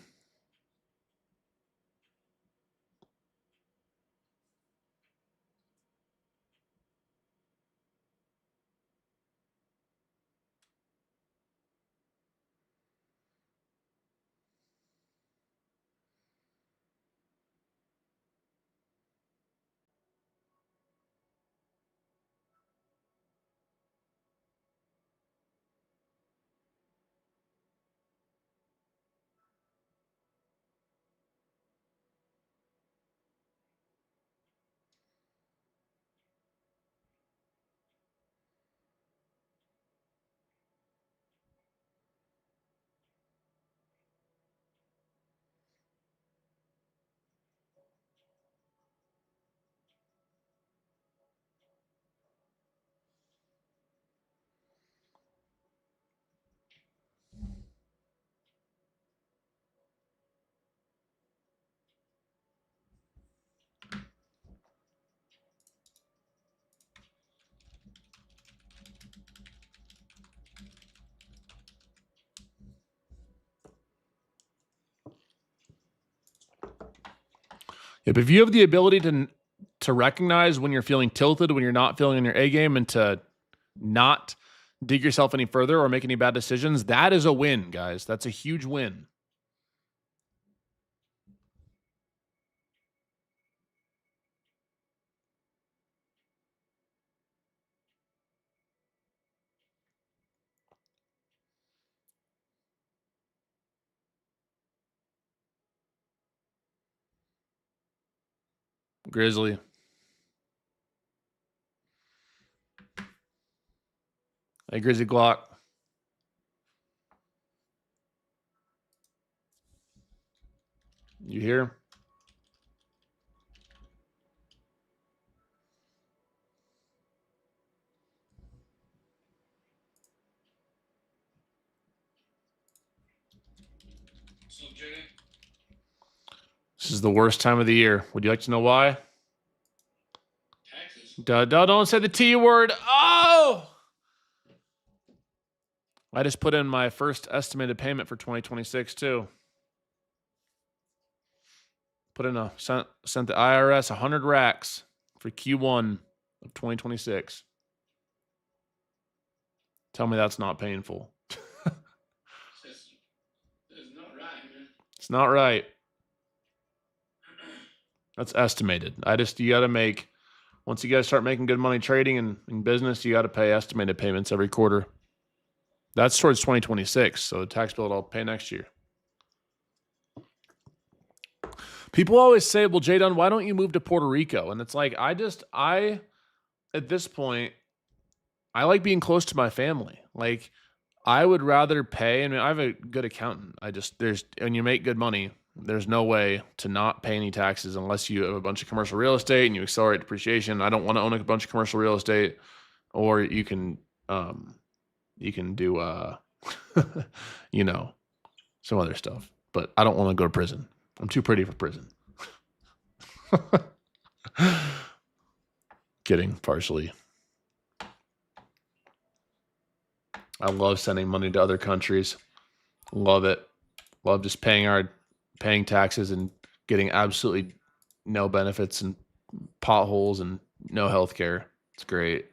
Speaker 1: Yeah, but if you have the ability to recognize when you're feeling tilted, when you're not feeling in your A game, and to not dig yourself any further or make any bad decisions, that is a win, guys. That's a huge win. Grizzly. Hey, Grizzly Glock. You here?
Speaker 2: So, Jdun,
Speaker 1: This is the worst time of the year. Would you like to know why?
Speaker 2: taxes.
Speaker 1: Don't say the T word. Oh! I just put in my first estimated payment for 2026 too. Put in sent the IRS 100 racks for Q1 of 2026. Tell me that's not painful.
Speaker 2: That's not right, man.
Speaker 1: It's not right. That's estimated. You got to make, once you guys start making good money trading and in business, you got to pay estimated payments every quarter. That's towards 2026. So the tax bill I'll pay next year. People always say, well, Jdun, why don't you move to Puerto Rico? And it's like, at this point, I like being close to my family. Like, I would rather pay. I mean, I have a good accountant. When you make good money, there's no way to not pay any taxes unless you have a bunch of commercial real estate and you accelerate depreciation. I don't want to own a bunch of commercial real estate, or you can do, you know, some other stuff, but I don't want to go to prison. I'm too pretty for prison. Kidding, partially. I love sending money to other countries. Love it. Love just paying taxes and getting absolutely no benefits and potholes and no health care. It's great.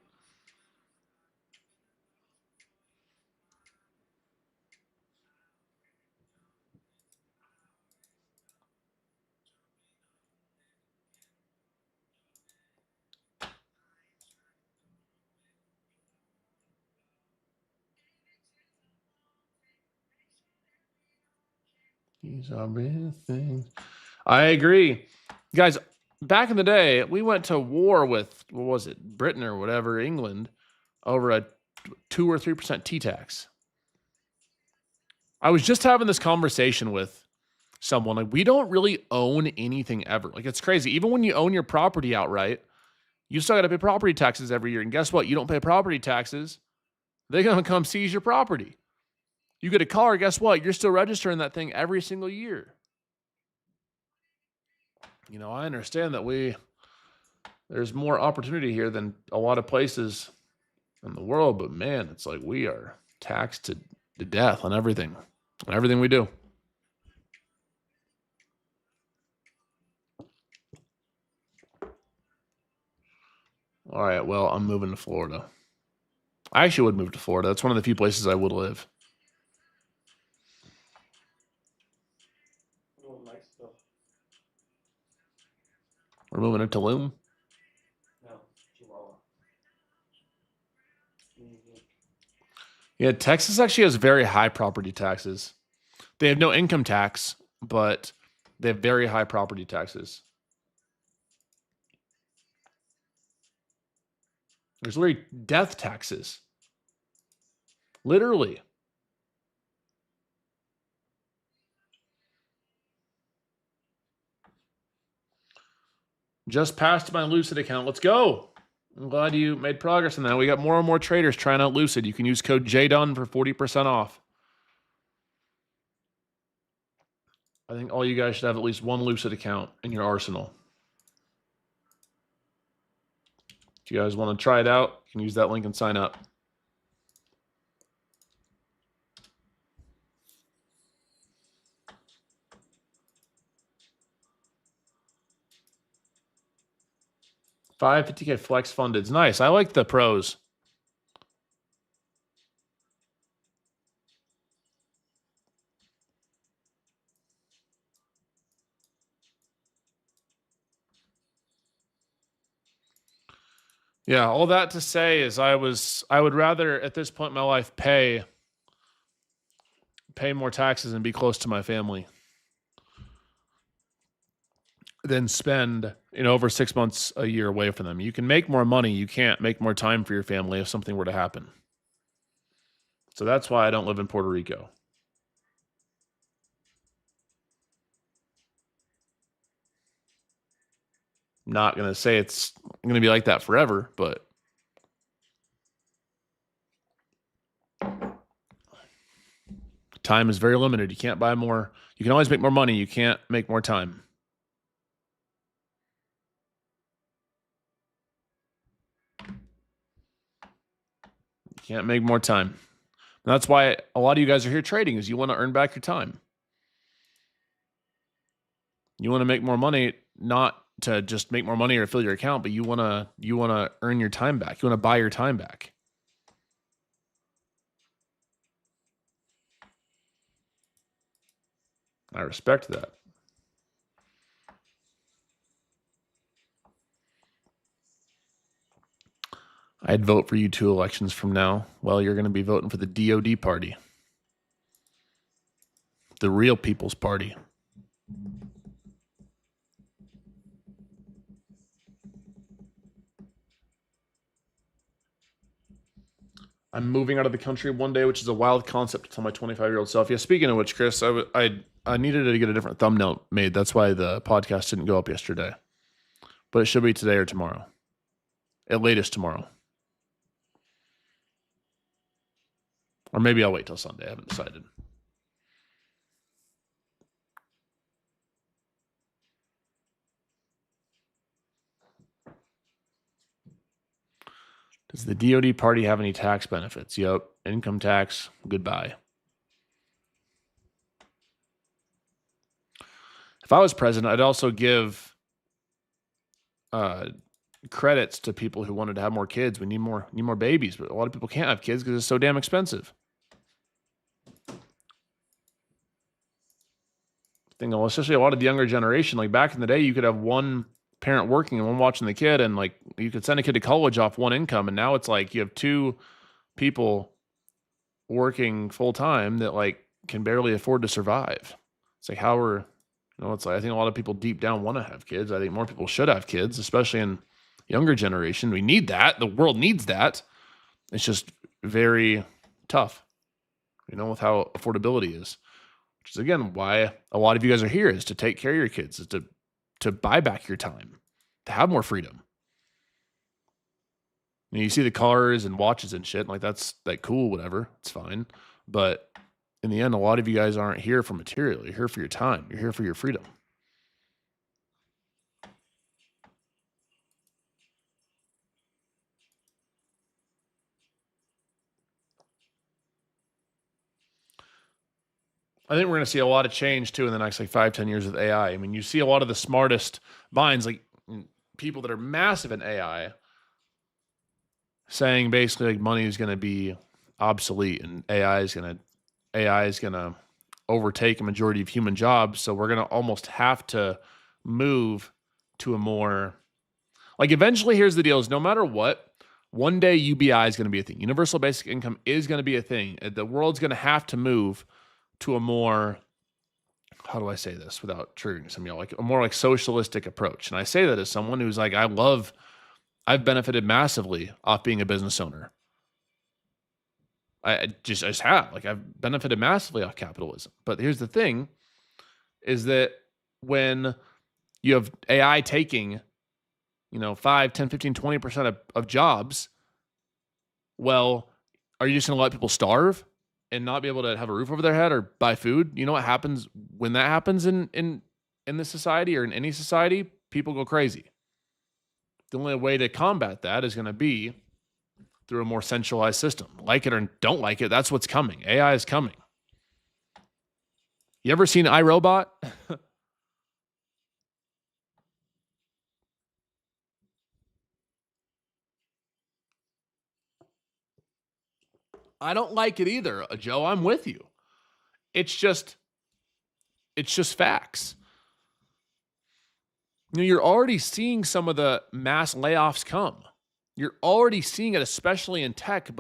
Speaker 1: These are everything. I agree. Guys, back in the day, we went to war with, what was it, Britain or whatever, England, over a 2 or 3% T-tax. I was just having this conversation with someone. Like, we don't really own anything ever. Like, it's crazy. Even when you own your property outright, you still got to pay property taxes every year. And guess what? You don't pay property taxes, they're going to come seize your property. You get a car, guess what? You're still registering that thing every single year. You know, I understand that there's more opportunity here than a lot of places in the world, but man, it's like we are taxed to death on everything we do. All right, well, I'm moving to Florida. I actually would move to Florida. That's one of the few places I would live. We're moving to Tulum. Yeah, Texas actually has very high property taxes. They have no income tax, but they have very high property taxes. There's literally death taxes. Literally. Just passed my Lucid account. Let's go. I'm glad you made progress on that. We got more and more traders trying out Lucid. You can use code JDUN for 40% off. I think all you guys should have at least one Lucid account in your arsenal. If you guys want to try it out, you can use that link and sign up. 550K flex funded. It's nice. I like the pros. Yeah, all that to say is I would rather at this point in my life pay more taxes and be close to my family than spend, over 6 months a year away from them. You can make more money, you can't make more time for your family if something were to happen. So that's why I don't live in Puerto Rico. I'm not going to say it's going to be like that forever, but time is very limited. You can't buy more. You can always make more money. You can't make more time. You can't make more time. And that's why a lot of you guys are here trading, is you want to earn back your time. You want to make more money, not to just make more money or fill your account, but you want to earn your time back. You want to buy your time back. I respect that. I'd vote for you 2 elections from now. Well, you're going to be voting for the DOD party. The real People's Party. I'm moving out of the country one day, which is a wild concept to tell my 25-year-old self. Yeah, speaking of which, Chris, I needed to get a different thumbnail made. That's why the podcast didn't go up yesterday. But it should be today or tomorrow. At latest tomorrow. Or maybe I'll wait till Sunday. I haven't decided. Does the DOD party have any tax benefits? Yep. Income tax, goodbye. If I was president, I'd also give credits to people who wanted to have more kids. We need more babies, but a lot of people can't have kids because it's so damn expensive. Especially a lot of the younger generation, like back in the day, you could have one parent working and one watching the kid, and like you could send a kid to college off one income, and now it's like you have 2 people working full time that like can barely afford to survive. It's like how we're, it's like I think a lot of people deep down want to have kids. I think more people should have kids, especially in younger generation. We need that. The world needs that. It's just very tough, with how affordability is. Which is, again, why a lot of you guys are here, is to take care of your kids, is to buy back your time, to have more freedom. You see the cars and watches and shit, like that's like cool, whatever, it's fine. But in the end, a lot of you guys aren't here for material. You're here for your time. You're here for your freedom. I think we're going to see a lot of change too in the next 5-10 years with AI. I mean, you see a lot of the smartest minds, like people that are massive in AI, saying basically like money is going to be obsolete and AI is going to overtake a majority of human jobs. So we're going to almost have to move to a more, like, eventually, here's the deal, is no matter what, one day UBI is going to be a thing. Universal basic income is going to be a thing. The world's going to have to move to a more, how do I say this without triggering some of y'all, like a more like socialistic approach. And I say that as someone who's like, I've benefited massively off being a business owner. I just have, like, I've benefited massively off capitalism. But here's the thing, is that when you have AI taking, 5, 10, 15, 20% of jobs, well, are you just going to let people starve and not be able to have a roof over their head or buy food? You know what happens when that happens in this society or in any society? People go crazy. The only way to combat that is going to be through a more centralized system. Like it or don't like it, that's what's coming. AI is coming. You ever seen iRobot? I don't like it either, Joe. I'm with you. It's just facts. You know, you're already seeing some of the mass layoffs come. You're already seeing it, especially in tech.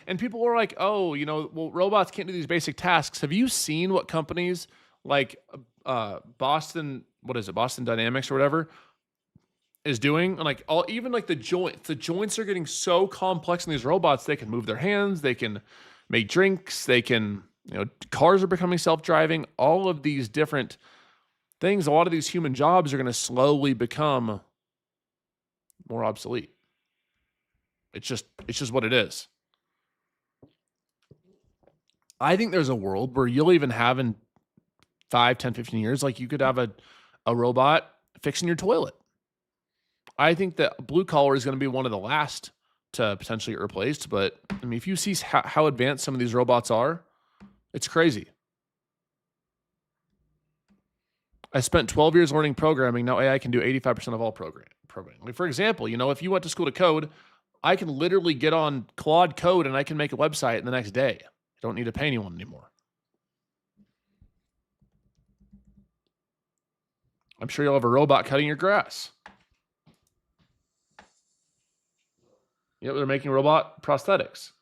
Speaker 1: And people are like, oh, you know, well, robots can't do these basic tasks. Have you seen what companies like Boston Dynamics or whatever is doing? And like even like the joints are getting so complex in these robots. They can move their hands, they can make drinks, they can, you know, cars are becoming self-driving. All of these different things, a lot of these human jobs are going to slowly become more obsolete. It's just what it is. I think there's a world where you'll even have in 5, 10, 15 years, like you could have a robot fixing your toilet. I think that blue collar is going to be one of the last to potentially get replaced. But I mean, if you see how advanced some of these robots are, it's crazy. I spent 12 years learning programming. Now AI can do 85% of all programming. Like for example, you know, if you went to school to code, I can literally get on Claude Code and I can make a website in the next day. I don't need to pay anyone anymore. I'm sure you'll have a robot cutting your grass. Yep, they're making robot prosthetics.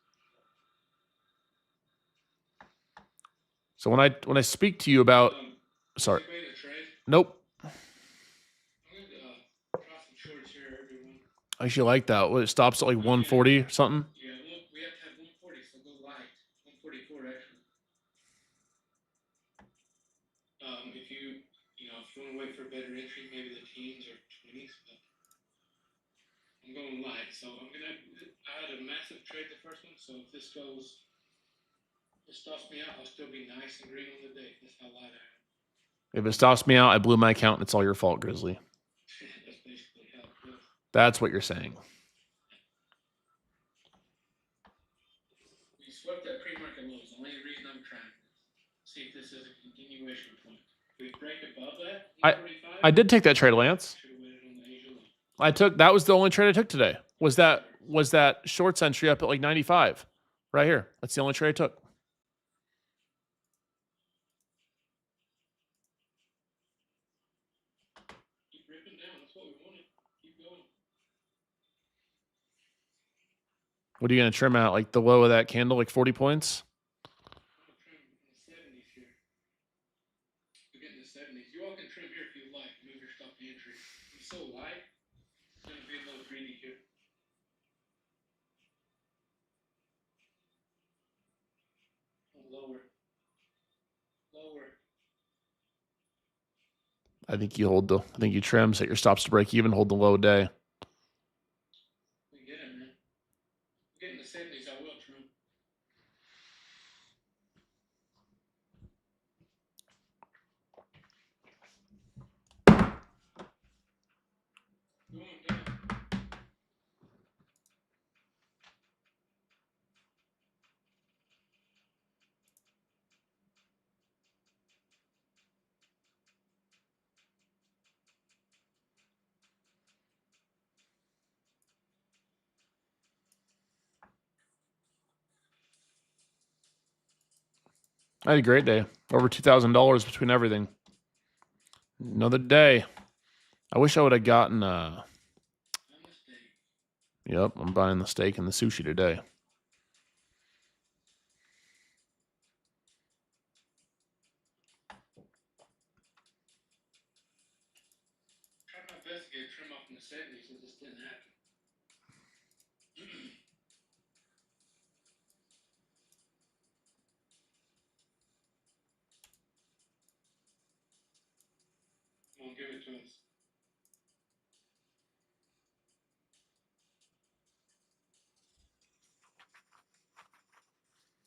Speaker 1: So when I speak to you about, sorry, nope. I actually like that. It stops at like 140 or something.
Speaker 2: Yeah, we have to have 140, so go light. 144 actually. If you want to wait for a better entry, maybe the teens or 20s, but I'm going light. So I had a massive trade the first one, so if this stops me out, I'll still be nice and green on the day. That's how light I am.
Speaker 1: If it stops me out, I blew my account and it's all your fault, Grizzly.
Speaker 2: That's basically how it feels.
Speaker 1: That's what you're saying.
Speaker 2: We swept that pre-market lows. The only reason I'm trying to see if this is a continuation point. If we break above that, 145,
Speaker 1: I did take that trade, Lance.
Speaker 2: should have waited on the Asia low.
Speaker 1: That was the only trade I took today. Was that short entry up at like 95 right here. That's the only trade I took.
Speaker 2: Keep ripping down. That's what we wanted. Keep going.
Speaker 1: What are you going to trim out? Like the low of that candle, like 40 points?
Speaker 2: I'm gonna trim in the 70s here. We're getting the 70s. You all can trim here if you like. Move your stop entry. It's so light. It's gonna be a little greedy here. Lower.
Speaker 1: I think you trim, set your stops to break even, hold the low day.
Speaker 2: We get it, man. Get in the 70s, I will trim. Going down.
Speaker 1: I had a great day. Over $2,000 between everything. Another day. I wish I would have gotten. Yep, I'm buying the steak and the sushi today.
Speaker 2: Tried my best to get a trim off in the 70s. It just didn't happen. Come on, give it to us.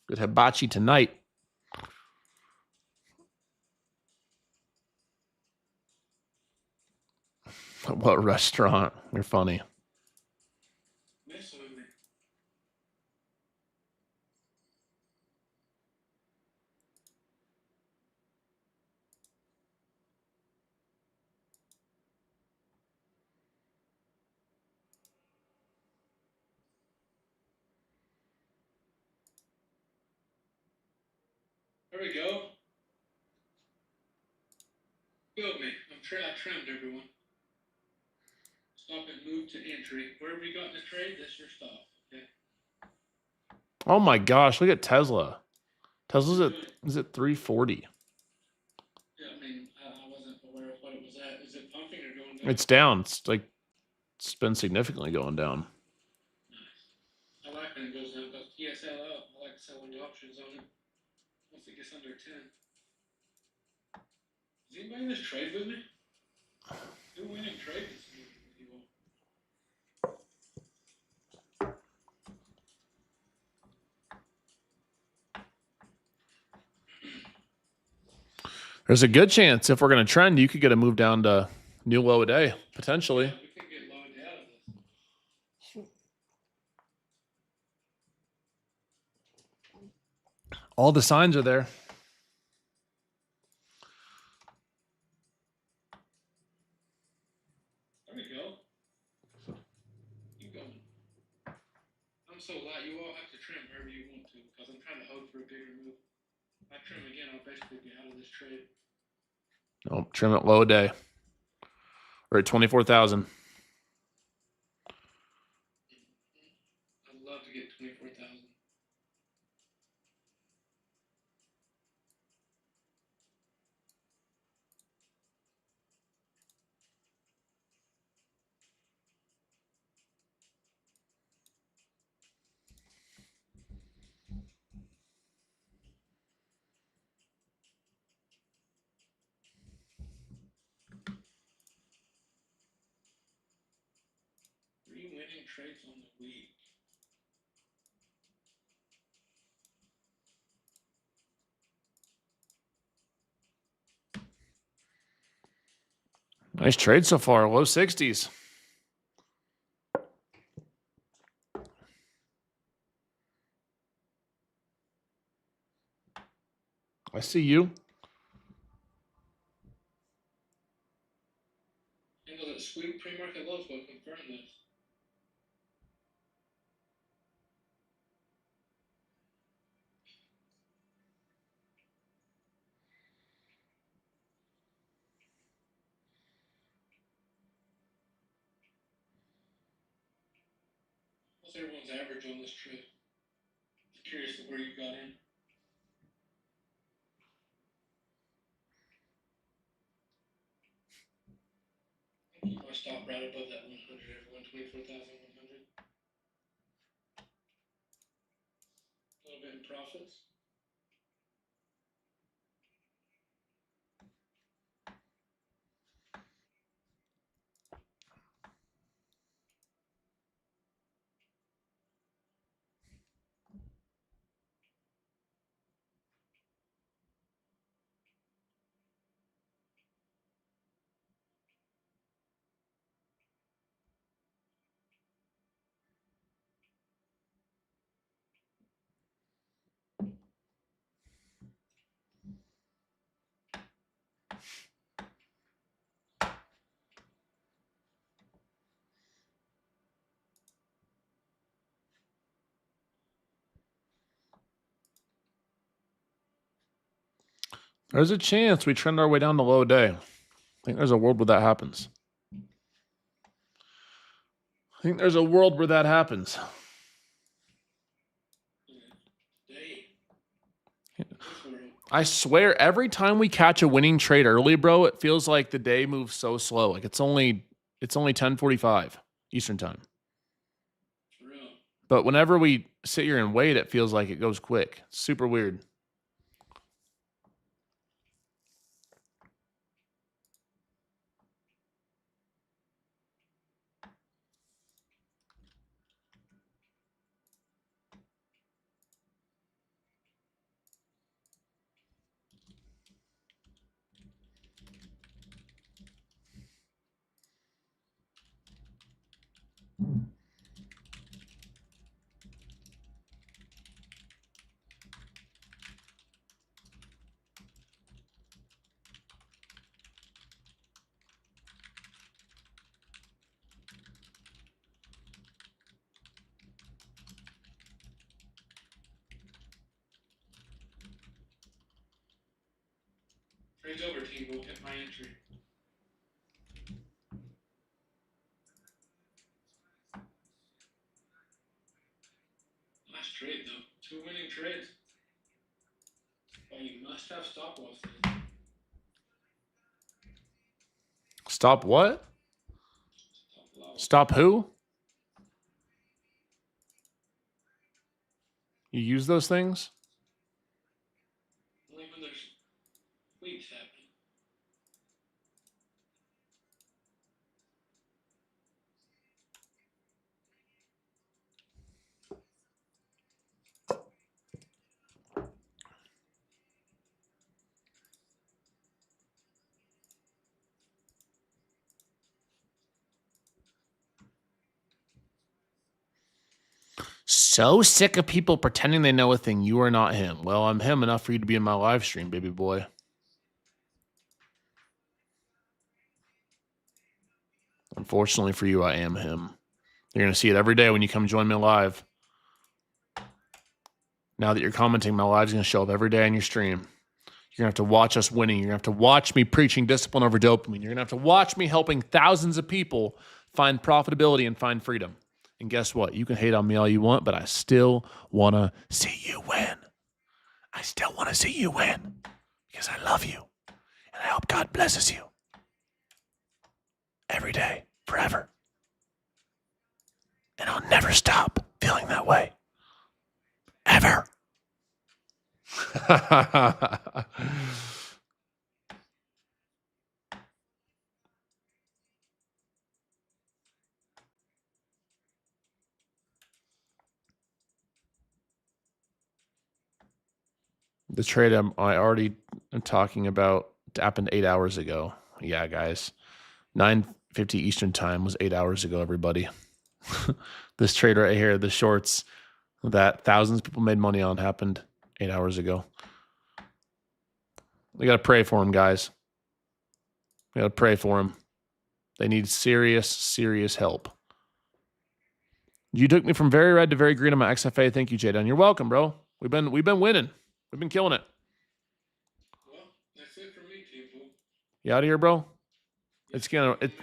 Speaker 1: Good hibachi tonight. What restaurant? You're funny.
Speaker 2: Messing with me. There we go. Go, man. I trimmed everyone. Stop and move to entry. Wherever you got in the trade, that's your stop. Okay.
Speaker 1: Oh my gosh, look at Tesla. Tesla's at is it 340?
Speaker 2: Yeah, I mean, I wasn't aware of what it was at. Is it pumping or going down?
Speaker 1: It's down. It's been significantly going down.
Speaker 2: Nice. I like when it goes down. Goes TSL out. I like selling the options on it. Once it gets under 10. Is anybody in this trade with me? Who went in trade this morning with you all?
Speaker 1: There's a good chance if we're going to trend, you could get a move down to new low a day, potentially.
Speaker 2: Yeah, we can get loaded out of this.
Speaker 1: All the signs are there.
Speaker 2: There we go. Keep going. I'm so light, you all have to trim wherever you want to, because I'm trying to hope for a bigger move. If I trim again, I'll basically be out of this trade.
Speaker 1: Oh, trim it low a day. We're at 24,000.
Speaker 2: I'd love to get 24,000. Three winning trades on the week.
Speaker 1: Nice trade so far. Low 60s. I see you.
Speaker 2: Handle that sweet pre-market lows will confirm this. What's everyone's average on this trade? I'm curious to where you got in. I'll keep my stop right above that 100, everyone, 24,100. A little bit in profits.
Speaker 1: There's a chance we trend our way down to low a day. I think there's a world where that happens. I think there's a world where that happens.
Speaker 2: Day.
Speaker 1: I swear, every time we catch a winning trade early, bro, it feels like the day moves so slow. Like it's only 10:45 Eastern time.
Speaker 2: For real.
Speaker 1: But whenever we sit here and wait, it feels like it goes quick. Super weird.
Speaker 2: Trade's over, team. We'll hit my entry. Nice trade, though. 2 winning trades. Oh, you must have stopwatch then.
Speaker 1: Stop what?
Speaker 2: Stop loss.
Speaker 1: Stop who? You use those things?
Speaker 2: Only when there's weeks happening.
Speaker 1: So sick of people pretending they know a thing. You are not him. Well, I'm him enough for you to be in my live stream, baby boy. Unfortunately for you, I am him. You're going to see it every day when you come join me live. Now that you're commenting, my live's going to show up every day on your stream. You're going to have to watch us winning. You're going to have to watch me preaching discipline over dopamine. You're going to have to watch me helping thousands of people find profitability and find freedom. And guess what? You can hate on me all you want, but I still want to see you win. I still want to see you win because I love you. And I hope God blesses you every day, forever. And I'll never stop feeling that way. Ever. The trade I already am talking about happened 8 hours ago. Yeah, guys. 9:50 Eastern time was 8 hours ago, everybody. This trade right here, the shorts that thousands of people made money on, happened 8 hours ago. We got to pray for them, guys. We got to pray for them. They need serious, serious help. You took me from very red to very green on my XFA. Thank you, Jdun. You're welcome, bro. We've been winning. We've been killing it.
Speaker 2: Well, that's it for me, team. Pool.
Speaker 1: You out of here, bro?
Speaker 2: Yes,
Speaker 1: It's gonna
Speaker 2: I'm back today.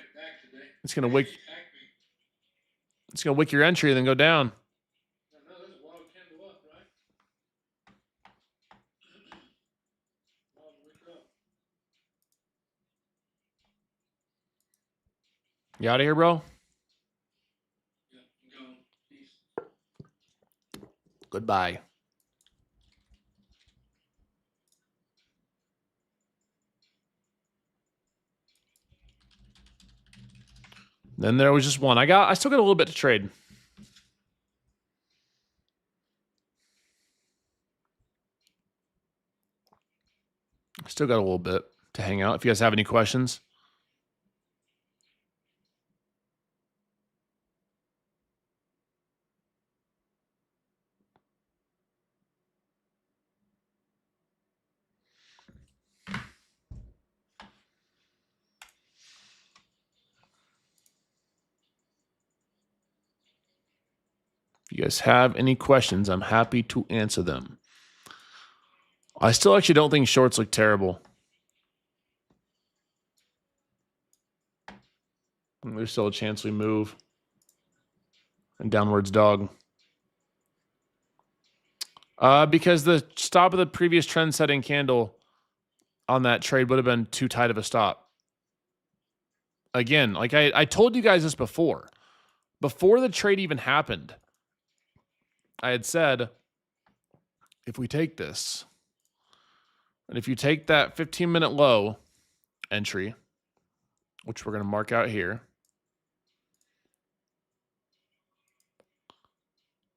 Speaker 1: it's gonna wick
Speaker 2: Attack me.
Speaker 1: it's gonna wick your entry and then go down.
Speaker 2: I know there's a wild candle up, right? Wild wick up.
Speaker 1: You out of here, bro?
Speaker 2: Yeah, I'm going. Peace.
Speaker 1: Goodbye. Then there was just one. I still got a little bit to trade. Still got a little bit to hang out. If you guys have any questions. If you guys have any questions, I'm happy to answer them. I still actually don't think shorts look terrible. There's still a chance we move. And downwards dog. Because the stop of the previous trend-setting candle on that trade would have been too tight of a stop. Again, like I told you guys this before. Before the trade even happened, I had said, if we take this, and if you take that 15-minute low entry, which we're going to mark out here,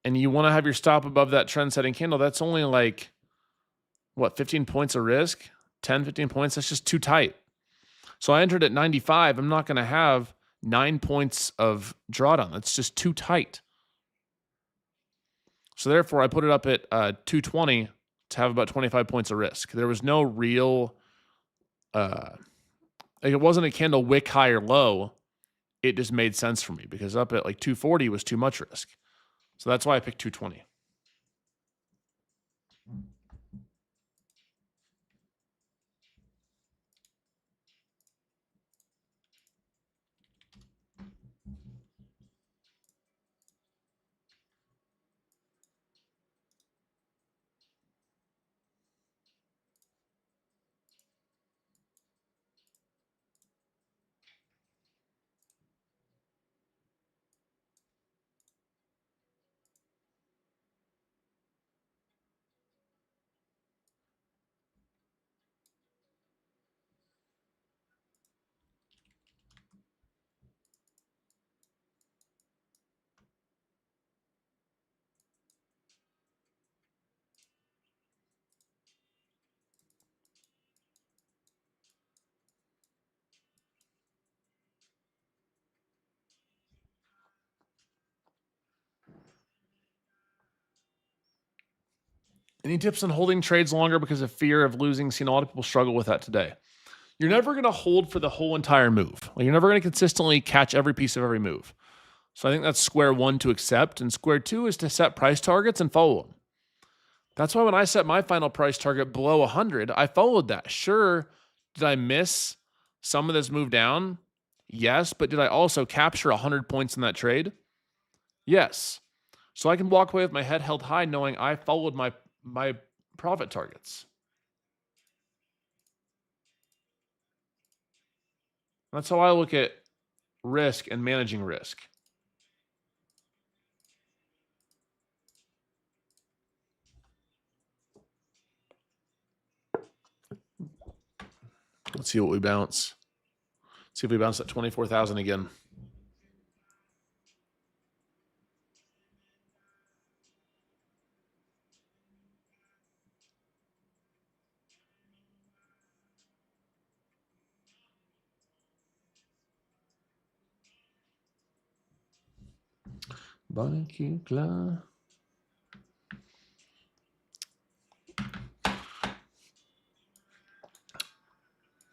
Speaker 1: and you want to have your stop above that trend-setting candle, that's only like, what, 15 points of risk? 10, 15 points? That's just too tight. So I entered at 95. I'm not going to have 9 points of drawdown. That's just too tight. So therefore, I put it up at 220 to have about 25 points of risk. There was no real, it wasn't a candle wick high or low. It just made sense for me because up at like 240 was too much risk. So that's why I picked 220. Any tips on holding trades longer because of fear of losing? Seen a lot of people struggle with that today. You're never going to hold for the whole entire move. Like, you're never going to consistently catch every piece of every move. So I think that's square one to accept. And square two is to set price targets and follow them. That's why when I set my final price target below 100, I followed that. Sure, did I miss some of this move down? Yes, but did I also capture 100 points in that trade? Yes. So I can walk away with my head held high knowing I followed my profit targets. That's how I look at risk and managing risk. Let's see what we bounce. See if we bounce at 24,000 again.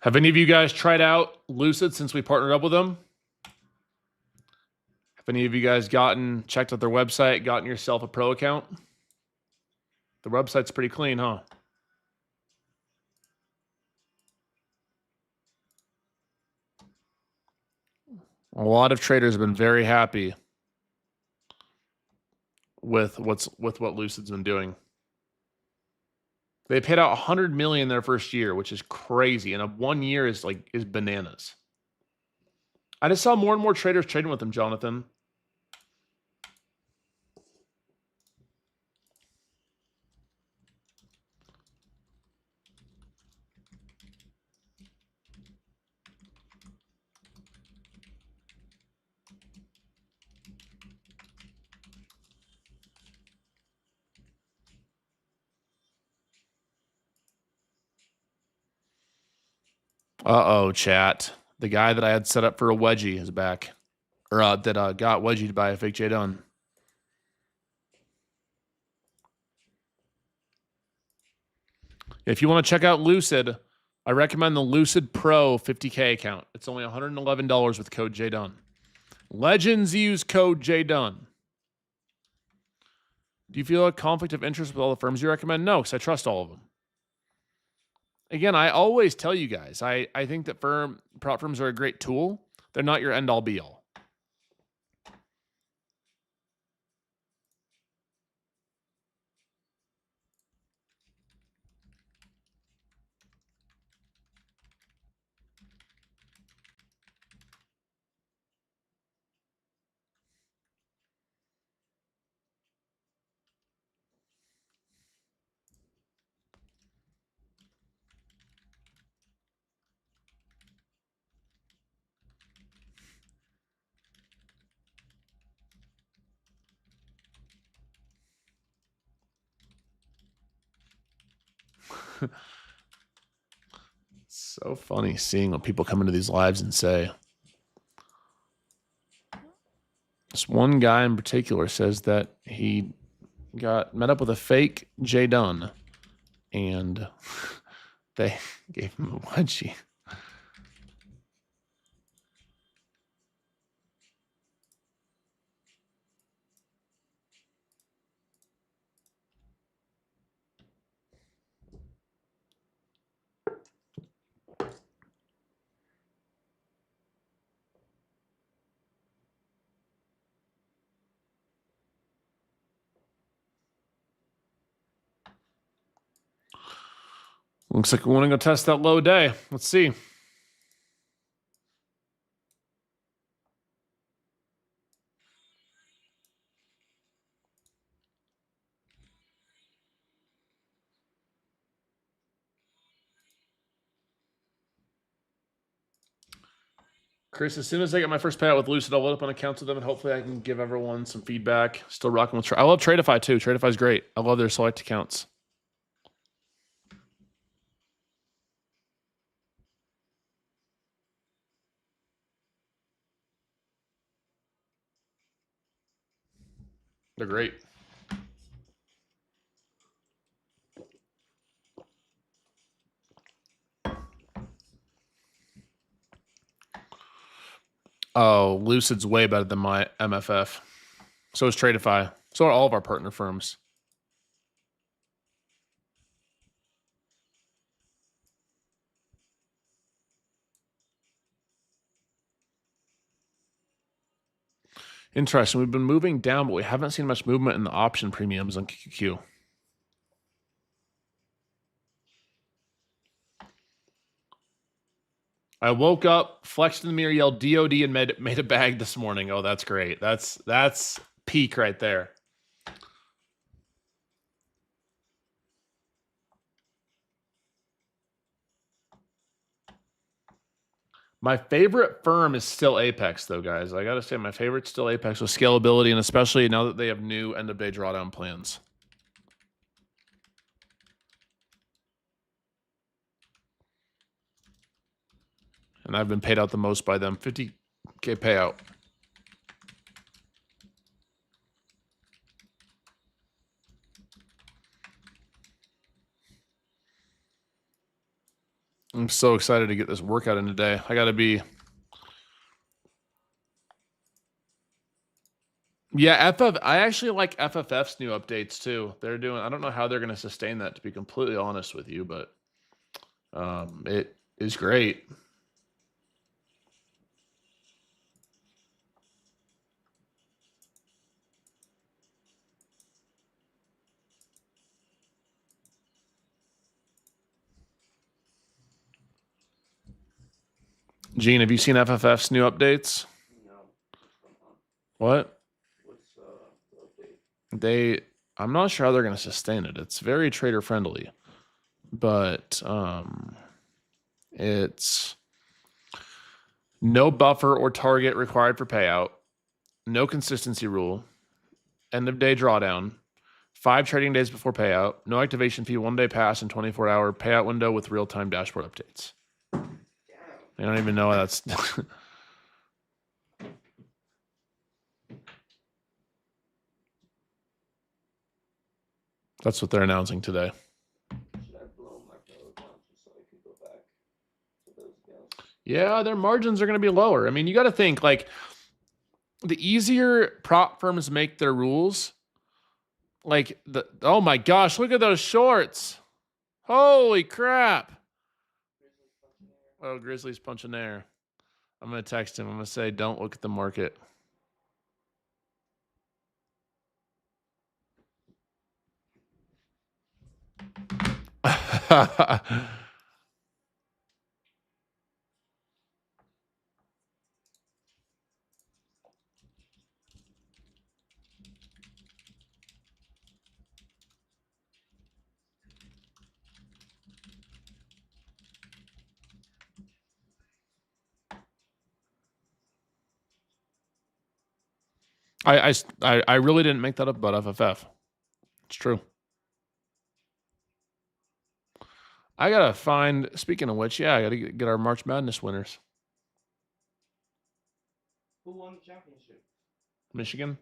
Speaker 1: Have any of you guys tried out Lucid since we partnered up with them? Have any of you guys checked out their website, gotten yourself a pro account? The website's pretty clean, huh? A lot of traders have been very happy with what Lucid's been doing. They paid out 100 million their first year, which is crazy, and a 1 year is bananas. I just saw more and more traders trading with them, Jonathan. Uh-oh, chat. The guy that I had set up for a wedgie is back. Or that got wedgied by a fake Jdun. If you want to check out Lucid, I recommend the Lucid Pro 50K account. It's only $111 with code Jdun. Legends use code Jdun. Do you feel a conflict of interest with all the firms you recommend? No, because I trust all of them. Again, I always tell you guys, I think that prop firms are a great tool. They're not your end-all be-all. So funny seeing what people come into these lives and say. This one guy in particular says that he met up with a fake Jdun and they gave him a wedgie. Looks like we want to go test that low day. Let's see. Chris, as soon as I get my first payout with Lucid, I'll load up on accounts with them, and hopefully I can give everyone some feedback. Still rocking with I love Tradeify too. Tradeify is great. I love their select accounts. They're great. Oh, Lucid's way better than my MFF. So is Tradeify. So are all of our partner firms. Interesting. We've been moving down, but we haven't seen much movement in the option premiums on QQQ. I woke up, flexed in the mirror, yelled DOD, and made a bag this morning. Oh, that's great. That's peak right there. My favorite firm is still Apex, though, guys. I gotta say, my favorite's still Apex with scalability, and especially now that they have new end-of-day drawdown plans. And I've been paid out the most by them, 50K payout. I'm so excited to get this workout in today. I gotta be. Yeah, I actually like FFF's new updates too. They're doing. I don't know how they're going to sustain that, to be completely honest with you, but it is great. Gene, have you seen FFF's new updates?
Speaker 4: No.
Speaker 1: What?
Speaker 4: What's the update?
Speaker 1: I'm not sure how they're going to sustain it. It's very trader friendly, but it's no buffer or target required for payout, no consistency rule, end of day drawdown, 5 trading days before payout, no activation fee, 1 day pass, and 24-hour payout window with real-time dashboard updates. I don't even know why that's. That's what they're announcing today.
Speaker 4: Should I blow my pro account just so I could go back to those accounts?
Speaker 1: Yeah, their margins are going to be lower. I mean, you got to think like the easier prop firms make their rules. Like oh my gosh, look at those shorts! Holy crap! Oh, Grizzly's punching air. I'm gonna text him. I'm gonna say, don't look at the market. I really didn't make that up about FFF. It's true. I gotta find. Speaking of which, yeah, I gotta get our March Madness winners.
Speaker 4: Who won the championship?
Speaker 1: Michigan.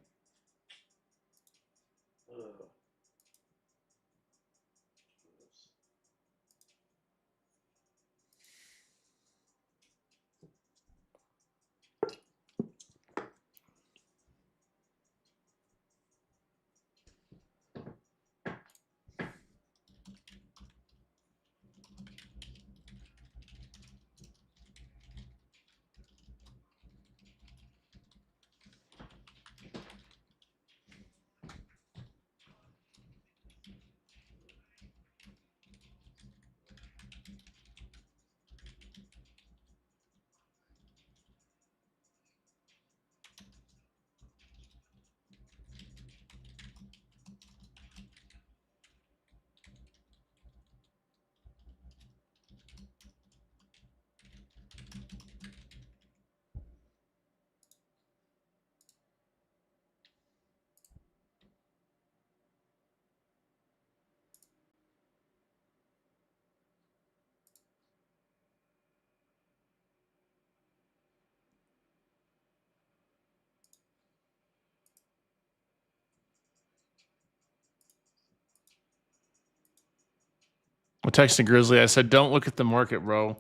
Speaker 1: I texted Grizzly. I said, don't look at the market, bro.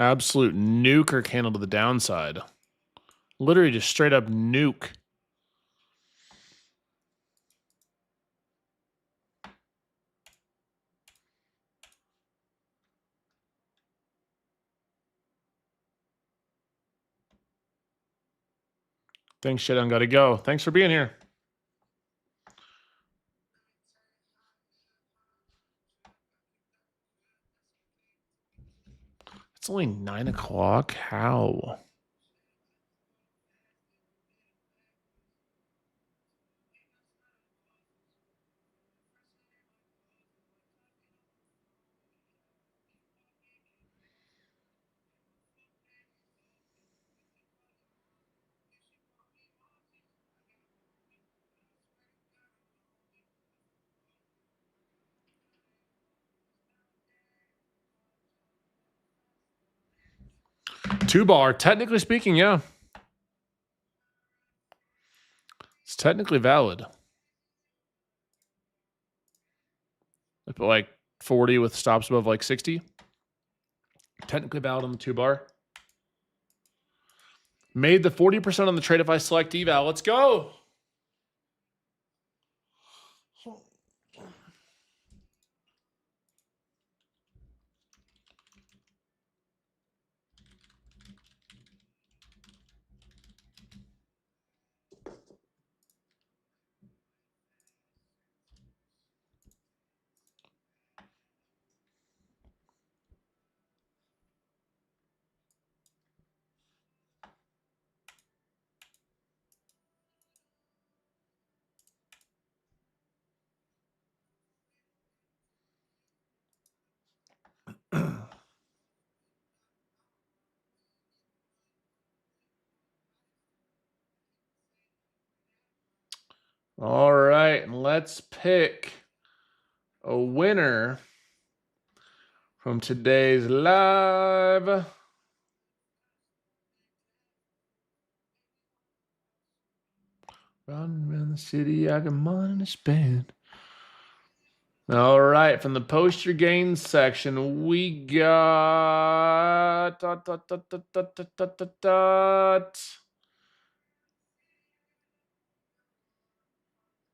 Speaker 1: Absolute nuker candle to the downside. Literally just straight up nuke. Thanks, Jdun. Gotta go. Thanks for being here. It's only 9 o'clock. How? Two bar. Technically speaking, yeah. It's technically valid. I put like 40 with stops above like 60. Technically valid on the 2 bar. Made the 40% on the trade if I select eval. Let's go. All right, and let's pick a winner from today's live. Running around the city, I got money to spend. All right, from the post your gains section, we got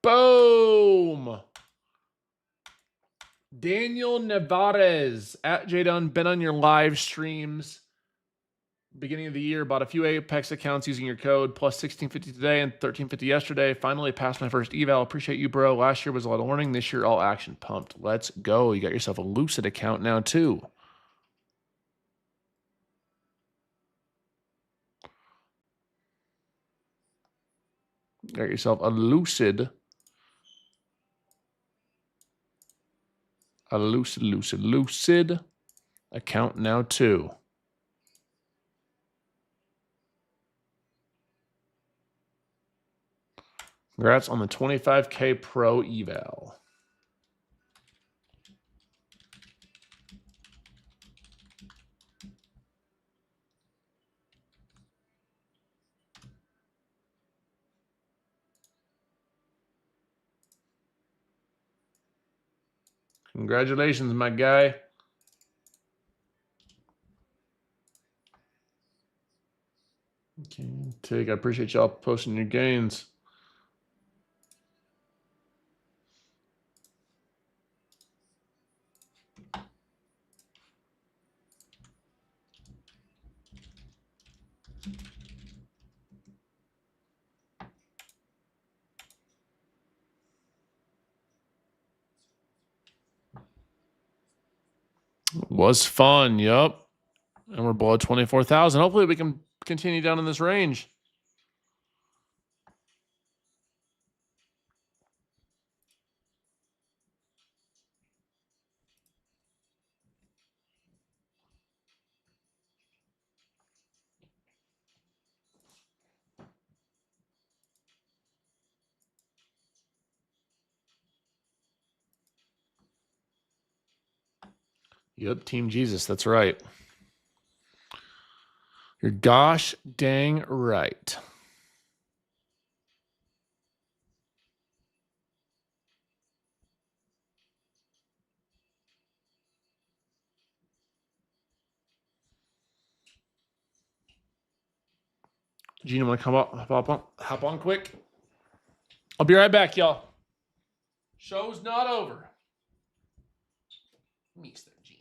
Speaker 1: boom. Daniel Nevarez at Jdun, been on your live streams beginning of the year, bought a few Apex accounts using your code plus 1650 today and 1350 yesterday. Finally passed my first eval. Appreciate you, bro. Last year was a lot of learning. This year, all action pumped. Let's go. You got yourself a Lucid account now, too. Got yourself a Lucid. A Lucid account now, too. Congrats on the 25K Pro eval. Congratulations, my guy. Okay, I appreciate y'all posting your gains. Was fun, yup. And we're below 24,000. Hopefully we can continue down in this range. Yep, Team Jesus, that's right. You're gosh dang right. Gina, want to come up, hop on quick? I'll be right back, y'all. Show's not over. Mr. Gene.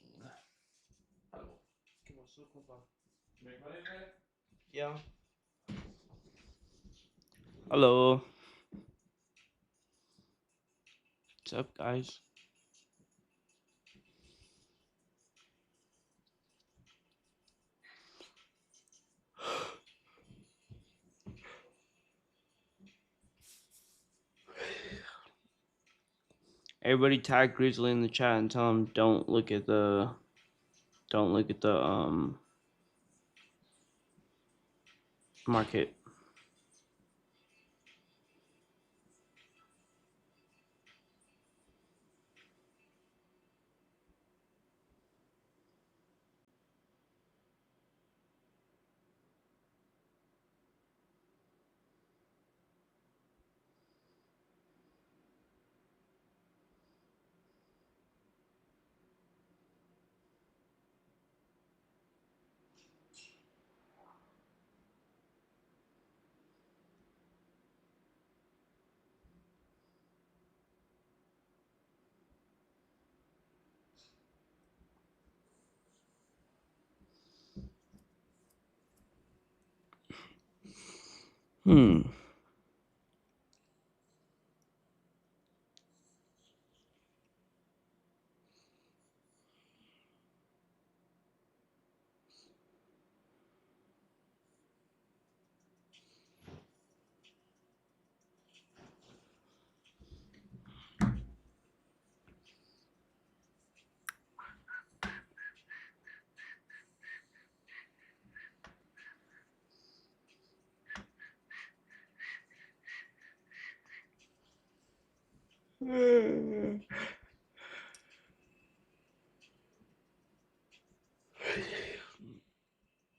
Speaker 1: Hello.
Speaker 4: Yeah. Hello. What's up, guys? Everybody tag Grizzly in the chat and tell him don't look at the market. Hmm.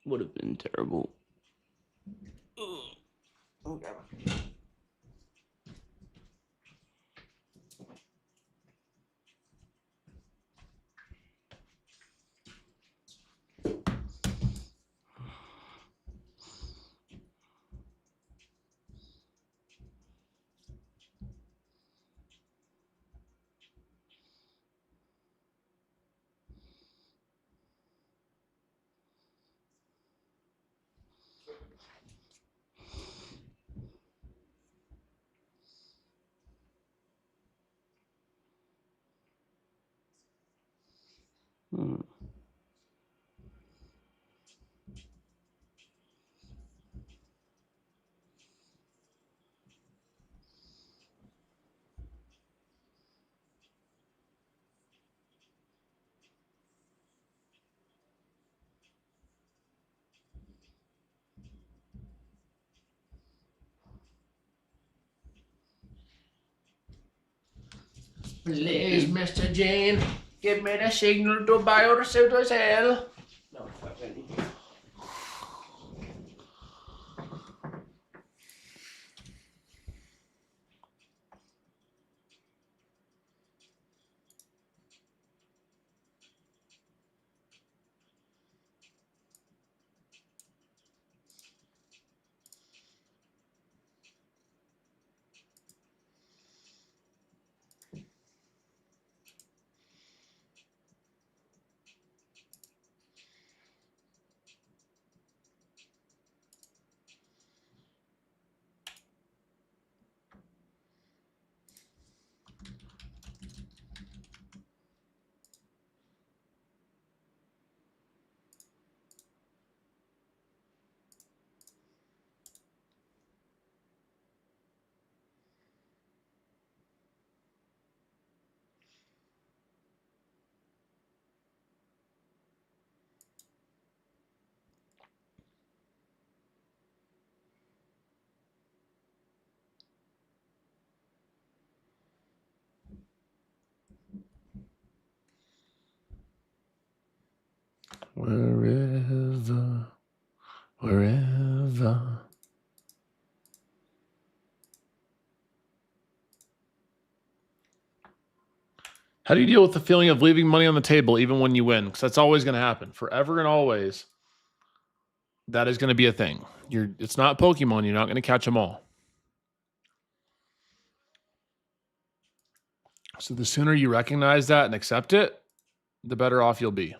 Speaker 4: Would have been terrible. Okay. Hmm.
Speaker 1: Please, Mr. Gene, give me the signal to bioshoot as hell.
Speaker 4: No, it's not ready.
Speaker 1: Wherever. How do you deal with the feeling of leaving money on the table even when you win? Because that's always going to happen, forever and always. That is going to be a thing. It's not Pokemon. You're not going to catch them all. So the sooner you recognize that and accept it, the better off you'll be.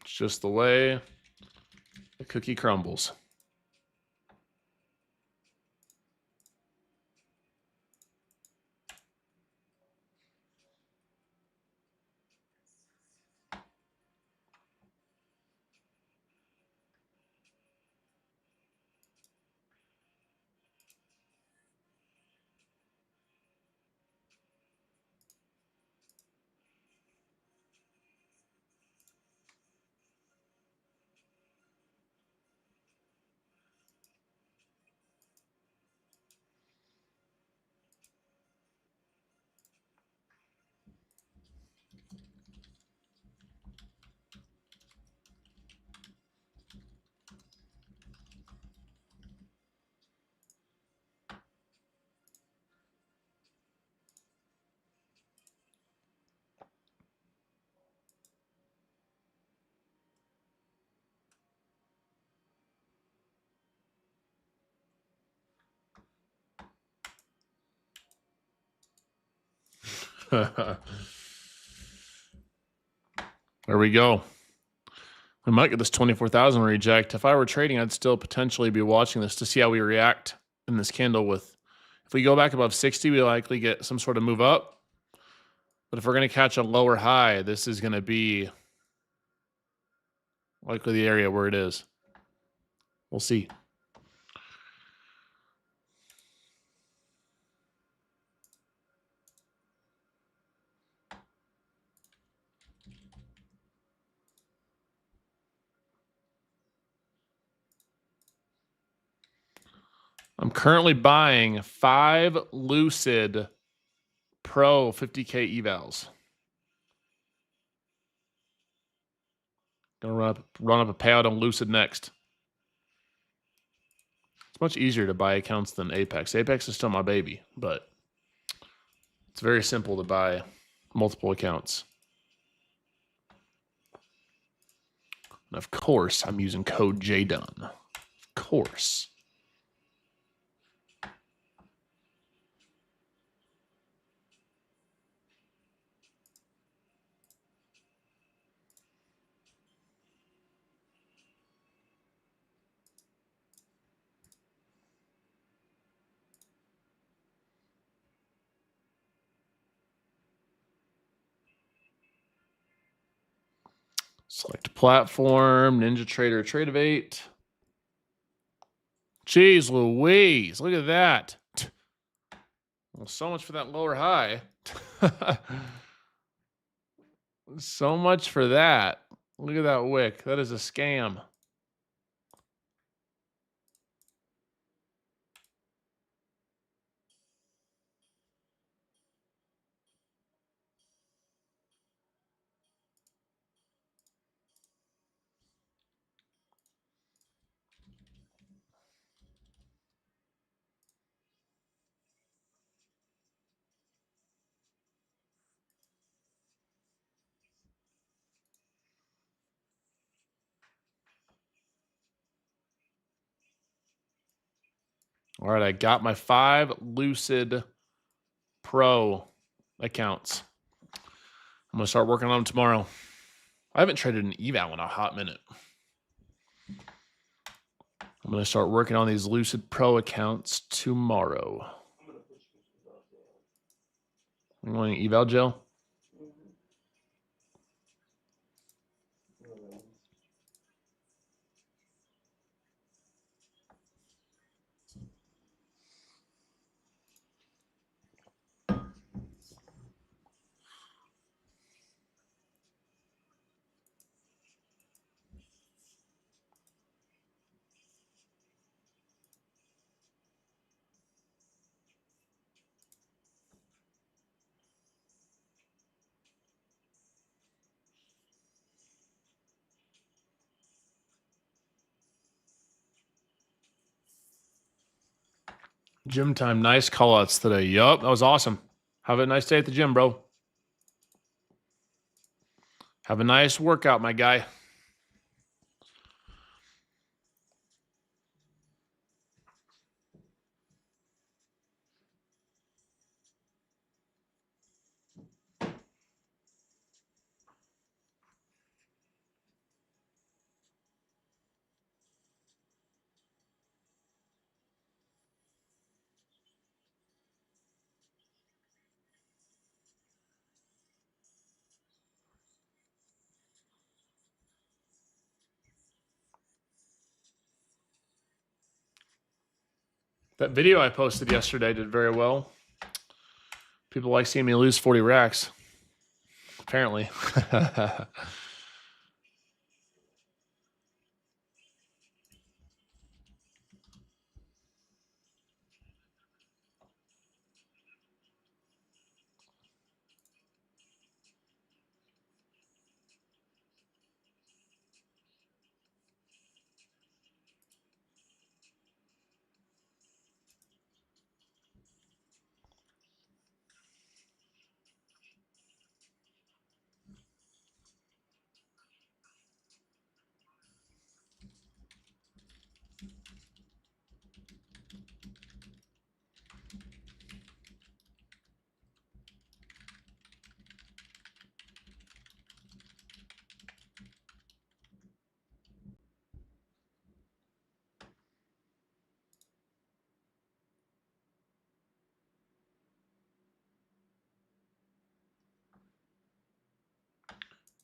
Speaker 1: It's just the way the cookie crumbles. There we go. We might get this 24,000 reject. If I were trading, I'd still potentially be watching this to see how we react in this candle with. If we go back above 60, we likely get some sort of move up. But if we're going to catch a lower high, this is going to be likely the area where it is. We'll see. I'm currently buying 5 Lucid Pro 50K evals. Gonna run up a payout on Lucid next. It's much easier to buy accounts than Apex. Apex is still my baby, but it's very simple to buy multiple accounts. And of course, I'm using code Jdun. Of course. Select platform, Ninja Trader, Trade of 8. Jeez Louise, look at that. Well, so much for that lower high. So much for that. Look at that wick. That is a scam. All right, I got my 5 Lucid Pro accounts. I'm going to start working on them tomorrow. I haven't traded an eval in a hot minute. I'm going to start working on these Lucid Pro accounts tomorrow. You want an eval, Jill? Gym time. Nice call outs today. Yup, that was awesome. Have a nice day at the gym, bro. Have a nice workout, my guy. That video I posted yesterday did very well. People like seeing me lose 40 racks. Apparently.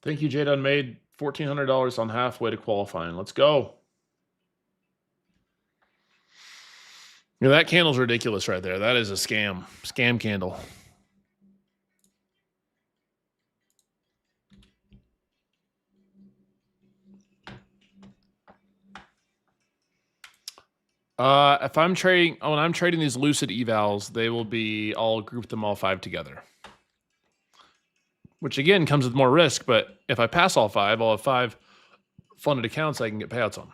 Speaker 1: Thank you, Jdun. Made $1,400 on halfway to qualifying. Let's go. You know, that candle's ridiculous right there. That is a scam. Scam candle. If I'm trading, when I'm trading these Lucid evals, they will be, I'll group them all 5 together. Which again comes with more risk, but if I pass all 5, I'll have 5 funded accounts I can get payouts on.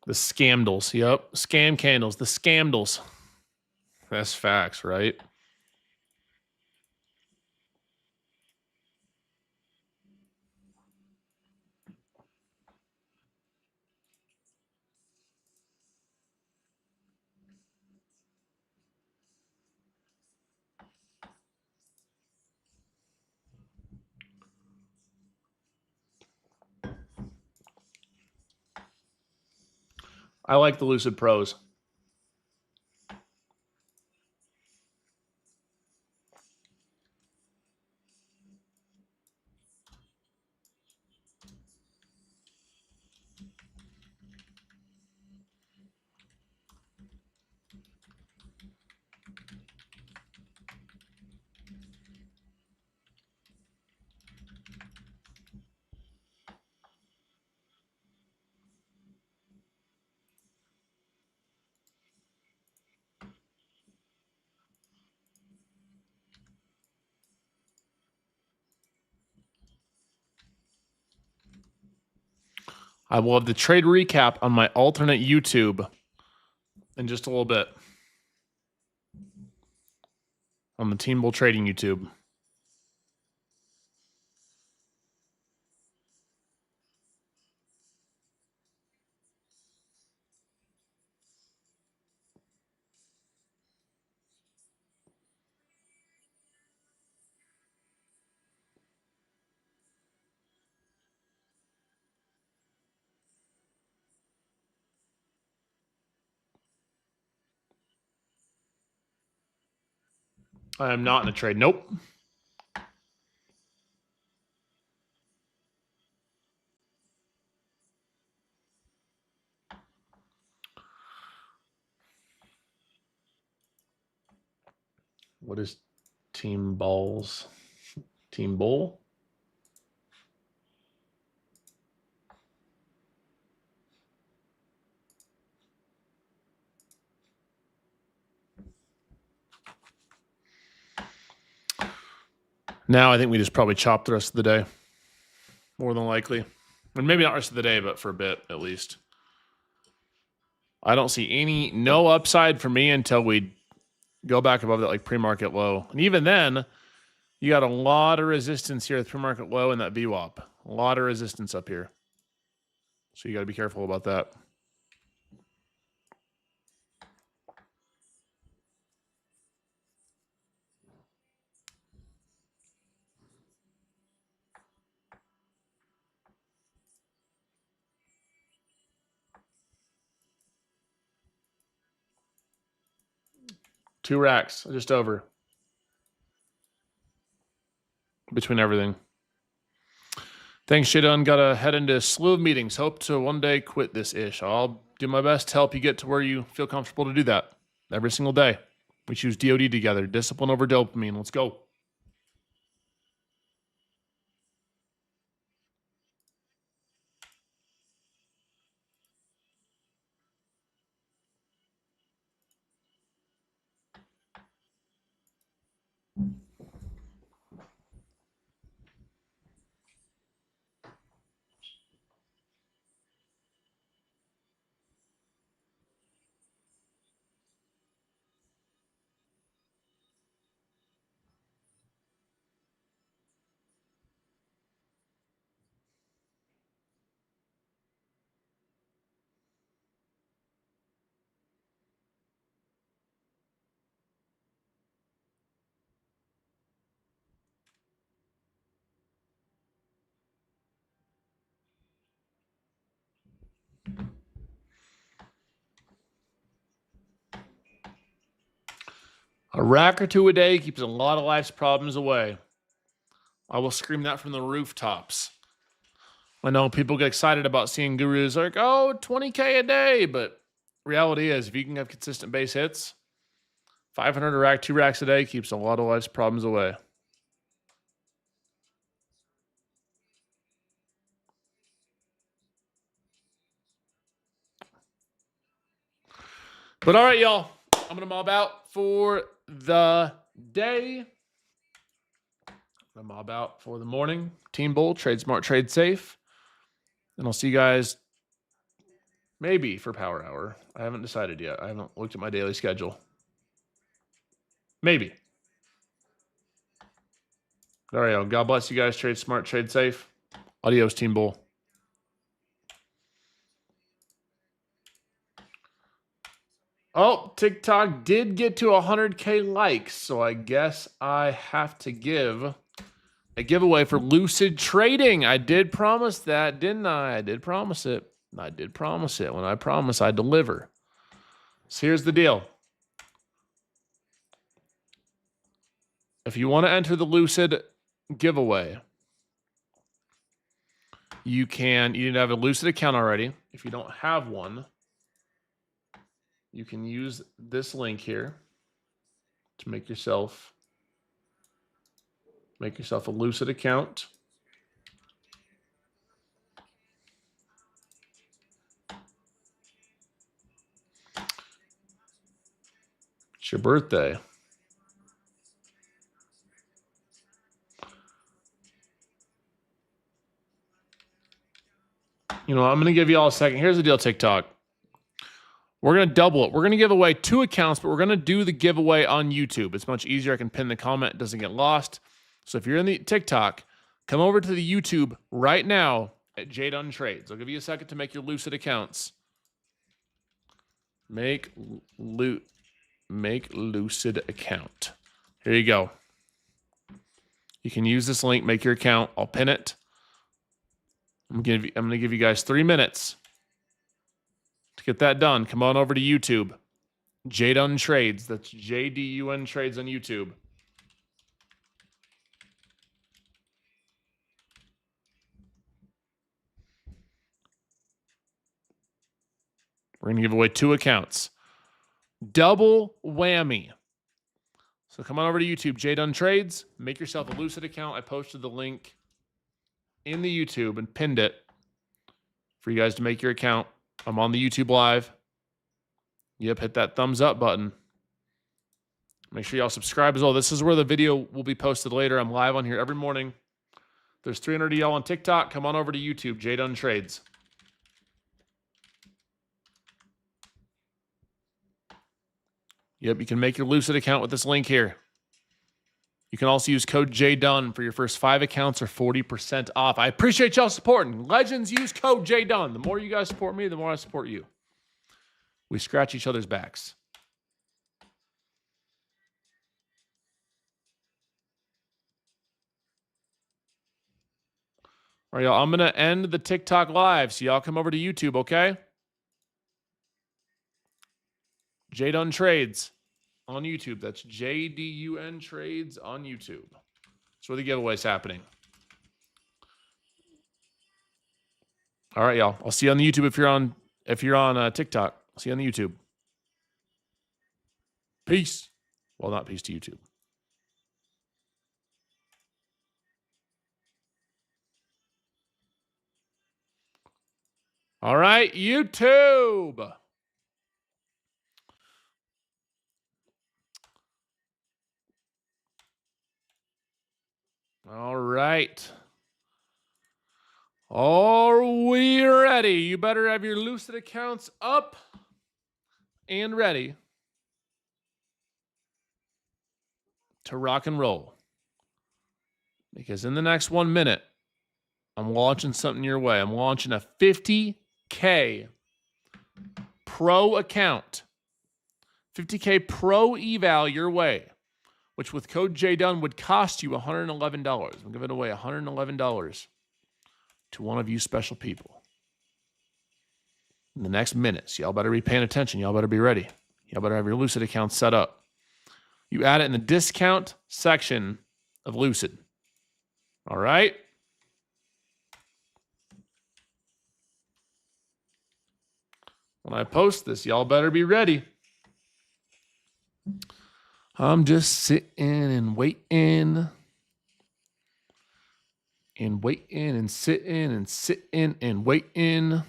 Speaker 1: The scamdals. Yep. Scam candles. The scamdals. That's facts, right? I like the Lucid Pros. I will have the trade recap on my alternate YouTube in just a little bit. On the Team Bull Trading YouTube. I am not in a trade. Nope. What is Team Balls? Team Bull? Now I think we just probably chop the rest of the day. More than likely. And maybe not rest of the day, but for a bit at least. I don't see no upside for me until we go back above that like pre-market low. And even then, you got a lot of resistance here at pre-market low and that VWAP. A lot of resistance up here. So you got to be careful about that. Two racks, just over. Between everything. Thanks, Jdun. Got to head into a slew of meetings. Hope to one day quit this ish. I'll do my best to help you get to where you feel comfortable to do that. Every single day. We choose DOD together. Discipline over dopamine. Let's go. A rack or two a day keeps a lot of life's problems away. I will scream that from the rooftops. I know people get excited about seeing gurus like, oh, 20K a day. But reality is, if you can have consistent base hits, 500 a rack, 2 racks a day keeps a lot of life's problems away. But all right, y'all. I'm going to mob out for the day. I'm going to mob out for the morning. Team Bull, trade smart, trade safe. And I'll see you guys maybe for Power Hour. I haven't decided yet. I haven't looked at my daily schedule. Maybe. All right, y'all. God bless you guys. Trade smart, trade safe. Adios, Team Bull. Oh, TikTok did get to 100K likes, so I guess I have to give a giveaway for Lucid Trading. I did promise that, didn't I? I did promise it. I did promise it. When I promise, I deliver. So here's the deal. If you want to enter the Lucid giveaway, you need to have a Lucid account already. If you don't have one, you can use this link here to make yourself a Lucid account. It's your birthday. You know, I'm going to give you all a second. Here's the deal, TikTok. We're going to double it. We're going to give away 2 accounts, but we're going to do the giveaway on YouTube. It's much easier. I can pin the comment. It doesn't get lost. So if you're in the TikTok, come over to the YouTube right now at Jdun Trades. I'll give you a second to make your Lucid accounts. Make Lucid account. Here you go. You can use this link, make your account. I'll pin it. I'm going to give you guys 3 minutes to get that done. Come on over to YouTube. Jdun Trades. That's JDUN Trades on YouTube. We're going to give away 2 accounts. Double whammy. So come on over to YouTube, Jdun Trades. Make yourself a Lucid account. I posted the link in the YouTube and pinned it for you guys to make your account. I'm on the YouTube live. Yep, hit that thumbs up button. Make sure y'all subscribe as well. This is where the video will be posted later. I'm live on here every morning. There's 300 of y'all on TikTok. Come on over to YouTube, Jdun Trades. Yep, you can make your Lucid account with this link here. You can also use code JDUN for your first 5 accounts or 40% off. I appreciate y'all supporting. Legends, use code JDUN. The more you guys support me, the more I support you. We scratch each other's backs. All right, y'all, I'm going to end the TikTok live, so y'all come over to YouTube, okay? Jdun Trades on YouTube. That's JDUN Trades on YouTube. That's where the giveaway's happening. All right, y'all. I'll see you on the YouTube if you're on TikTok. I'll see you on the YouTube. Peace. Well, not peace to YouTube. All right, YouTube. All right. Are we ready? You better have your Lucid accounts up and ready to rock and roll. Because in the next 1 minute, I'm launching something your way. I'm launching a 50K pro account. 50K pro eval your way, which with code JDUN would cost you $111. I'm giving away $111 to one of you special people in the next minute. So y'all better be paying attention. Y'all better be ready. Y'all better have your Lucid account set up. You add it in the discount section of Lucid. All right? When I post this, y'all better be ready. I'm just sitting and waiting. And waiting and sitting and waiting.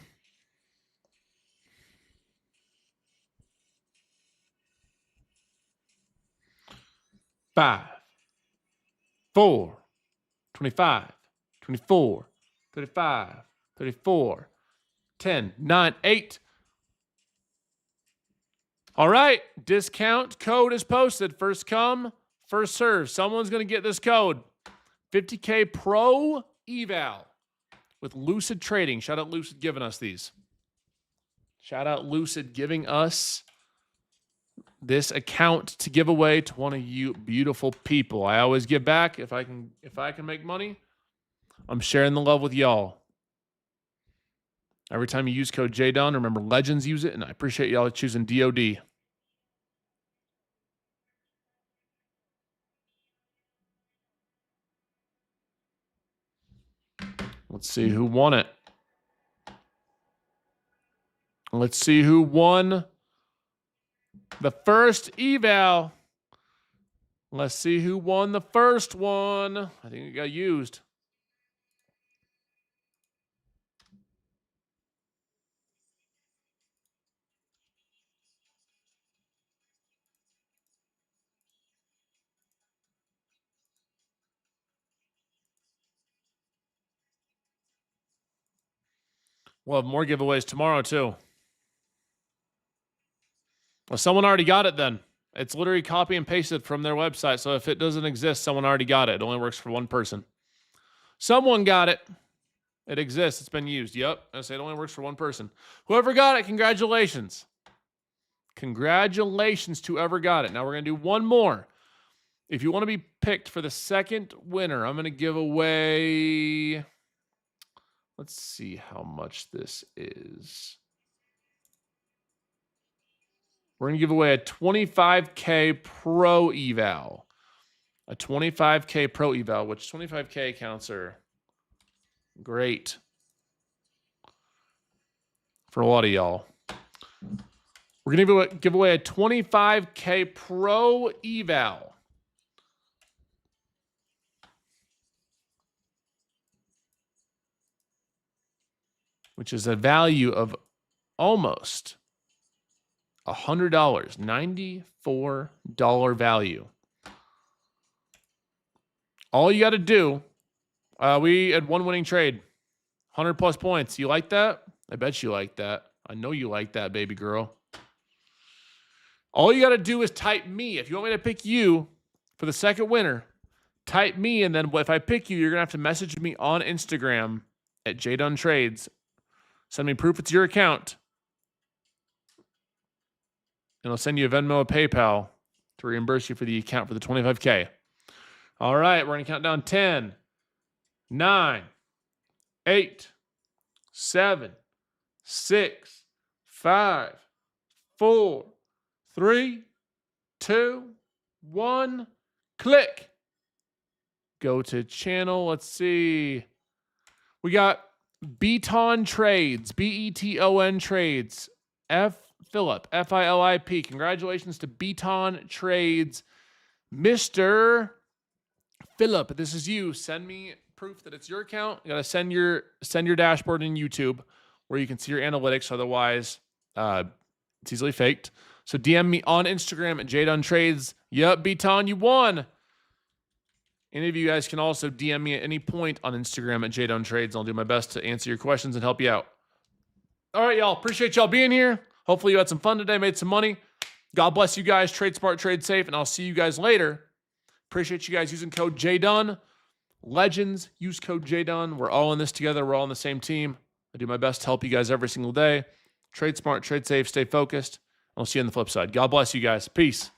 Speaker 1: Five, 4, 25, 24, 35, 34, 10, 9, 8. All right, discount code is posted. First come, first serve. Someone's going to get this code. 50K Pro Eval with Lucid Trading. Shout out Lucid giving us these. Shout out Lucid giving us this account to give away to one of you beautiful people. I always give back if I can make money. I'm sharing the love with y'all. Every time you use code JDUN, remember Legends use it, and I appreciate y'all choosing DOD. Let's see who won it. Let's see who won the first eval. Let's see who won the first one. I think it got used. We'll have more giveaways tomorrow, too. Well, someone already got it then. It's literally copy and pasted from their website. So if it doesn't exist, someone already got it. It only works for one person. Someone got it. It exists. It's been used. Yep. I say it only works for one person. Whoever got it, congratulations. Congratulations to whoever got it. Now we're going to do one more. If you want to be picked for the second winner, I'm going to give away... Let's see how much this is. We're going to give away a 25K Pro Eval. A 25K Pro Eval, which 25K accounts are great for a lot of y'all. We're going to give away a 25K Pro Eval. Which is a value of almost $100. $94 value. All you got to do, we had one winning trade. 100 plus points. You like that? I bet you like that. I know you like that, baby girl. All you got to do is type me. If you want me to pick you for the second winner, type me, and then if I pick you, you're going to have to message me on Instagram at Jdun Trades. Send me proof it's your account. And I'll send you a Venmo or PayPal to reimburse you for the account for the 25K. All right, we're going to count down 10, 9, 8, 7, 6, 5, 4, 3, 2, 1. Click. Go to channel. Let's see. We got Beton Trades, Beton Trades, Philip, Filip. Congratulations to Beton Trades, Mr. Philip. This is you. Send me proof that it's your account. You gotta send your dashboard in YouTube where you can see your analytics. Otherwise, it's easily faked. So DM me on Instagram at Jdun Trades. Yep, Beton, you won. Any of you guys can also DM me at any point on Instagram at Jdun Trades. I'll do my best to answer your questions and help you out. All right, y'all. Appreciate y'all being here. Hopefully you had some fun today, made some money. God bless you guys. Trade smart, trade safe, and I'll see you guys later. Appreciate you guys using code Jdun. Legends, use code Jdun. We're all in this together. We're all on the same team. I do my best to help you guys every single day. Trade smart, trade safe, stay focused. I'll see you on the flip side. God bless you guys. Peace.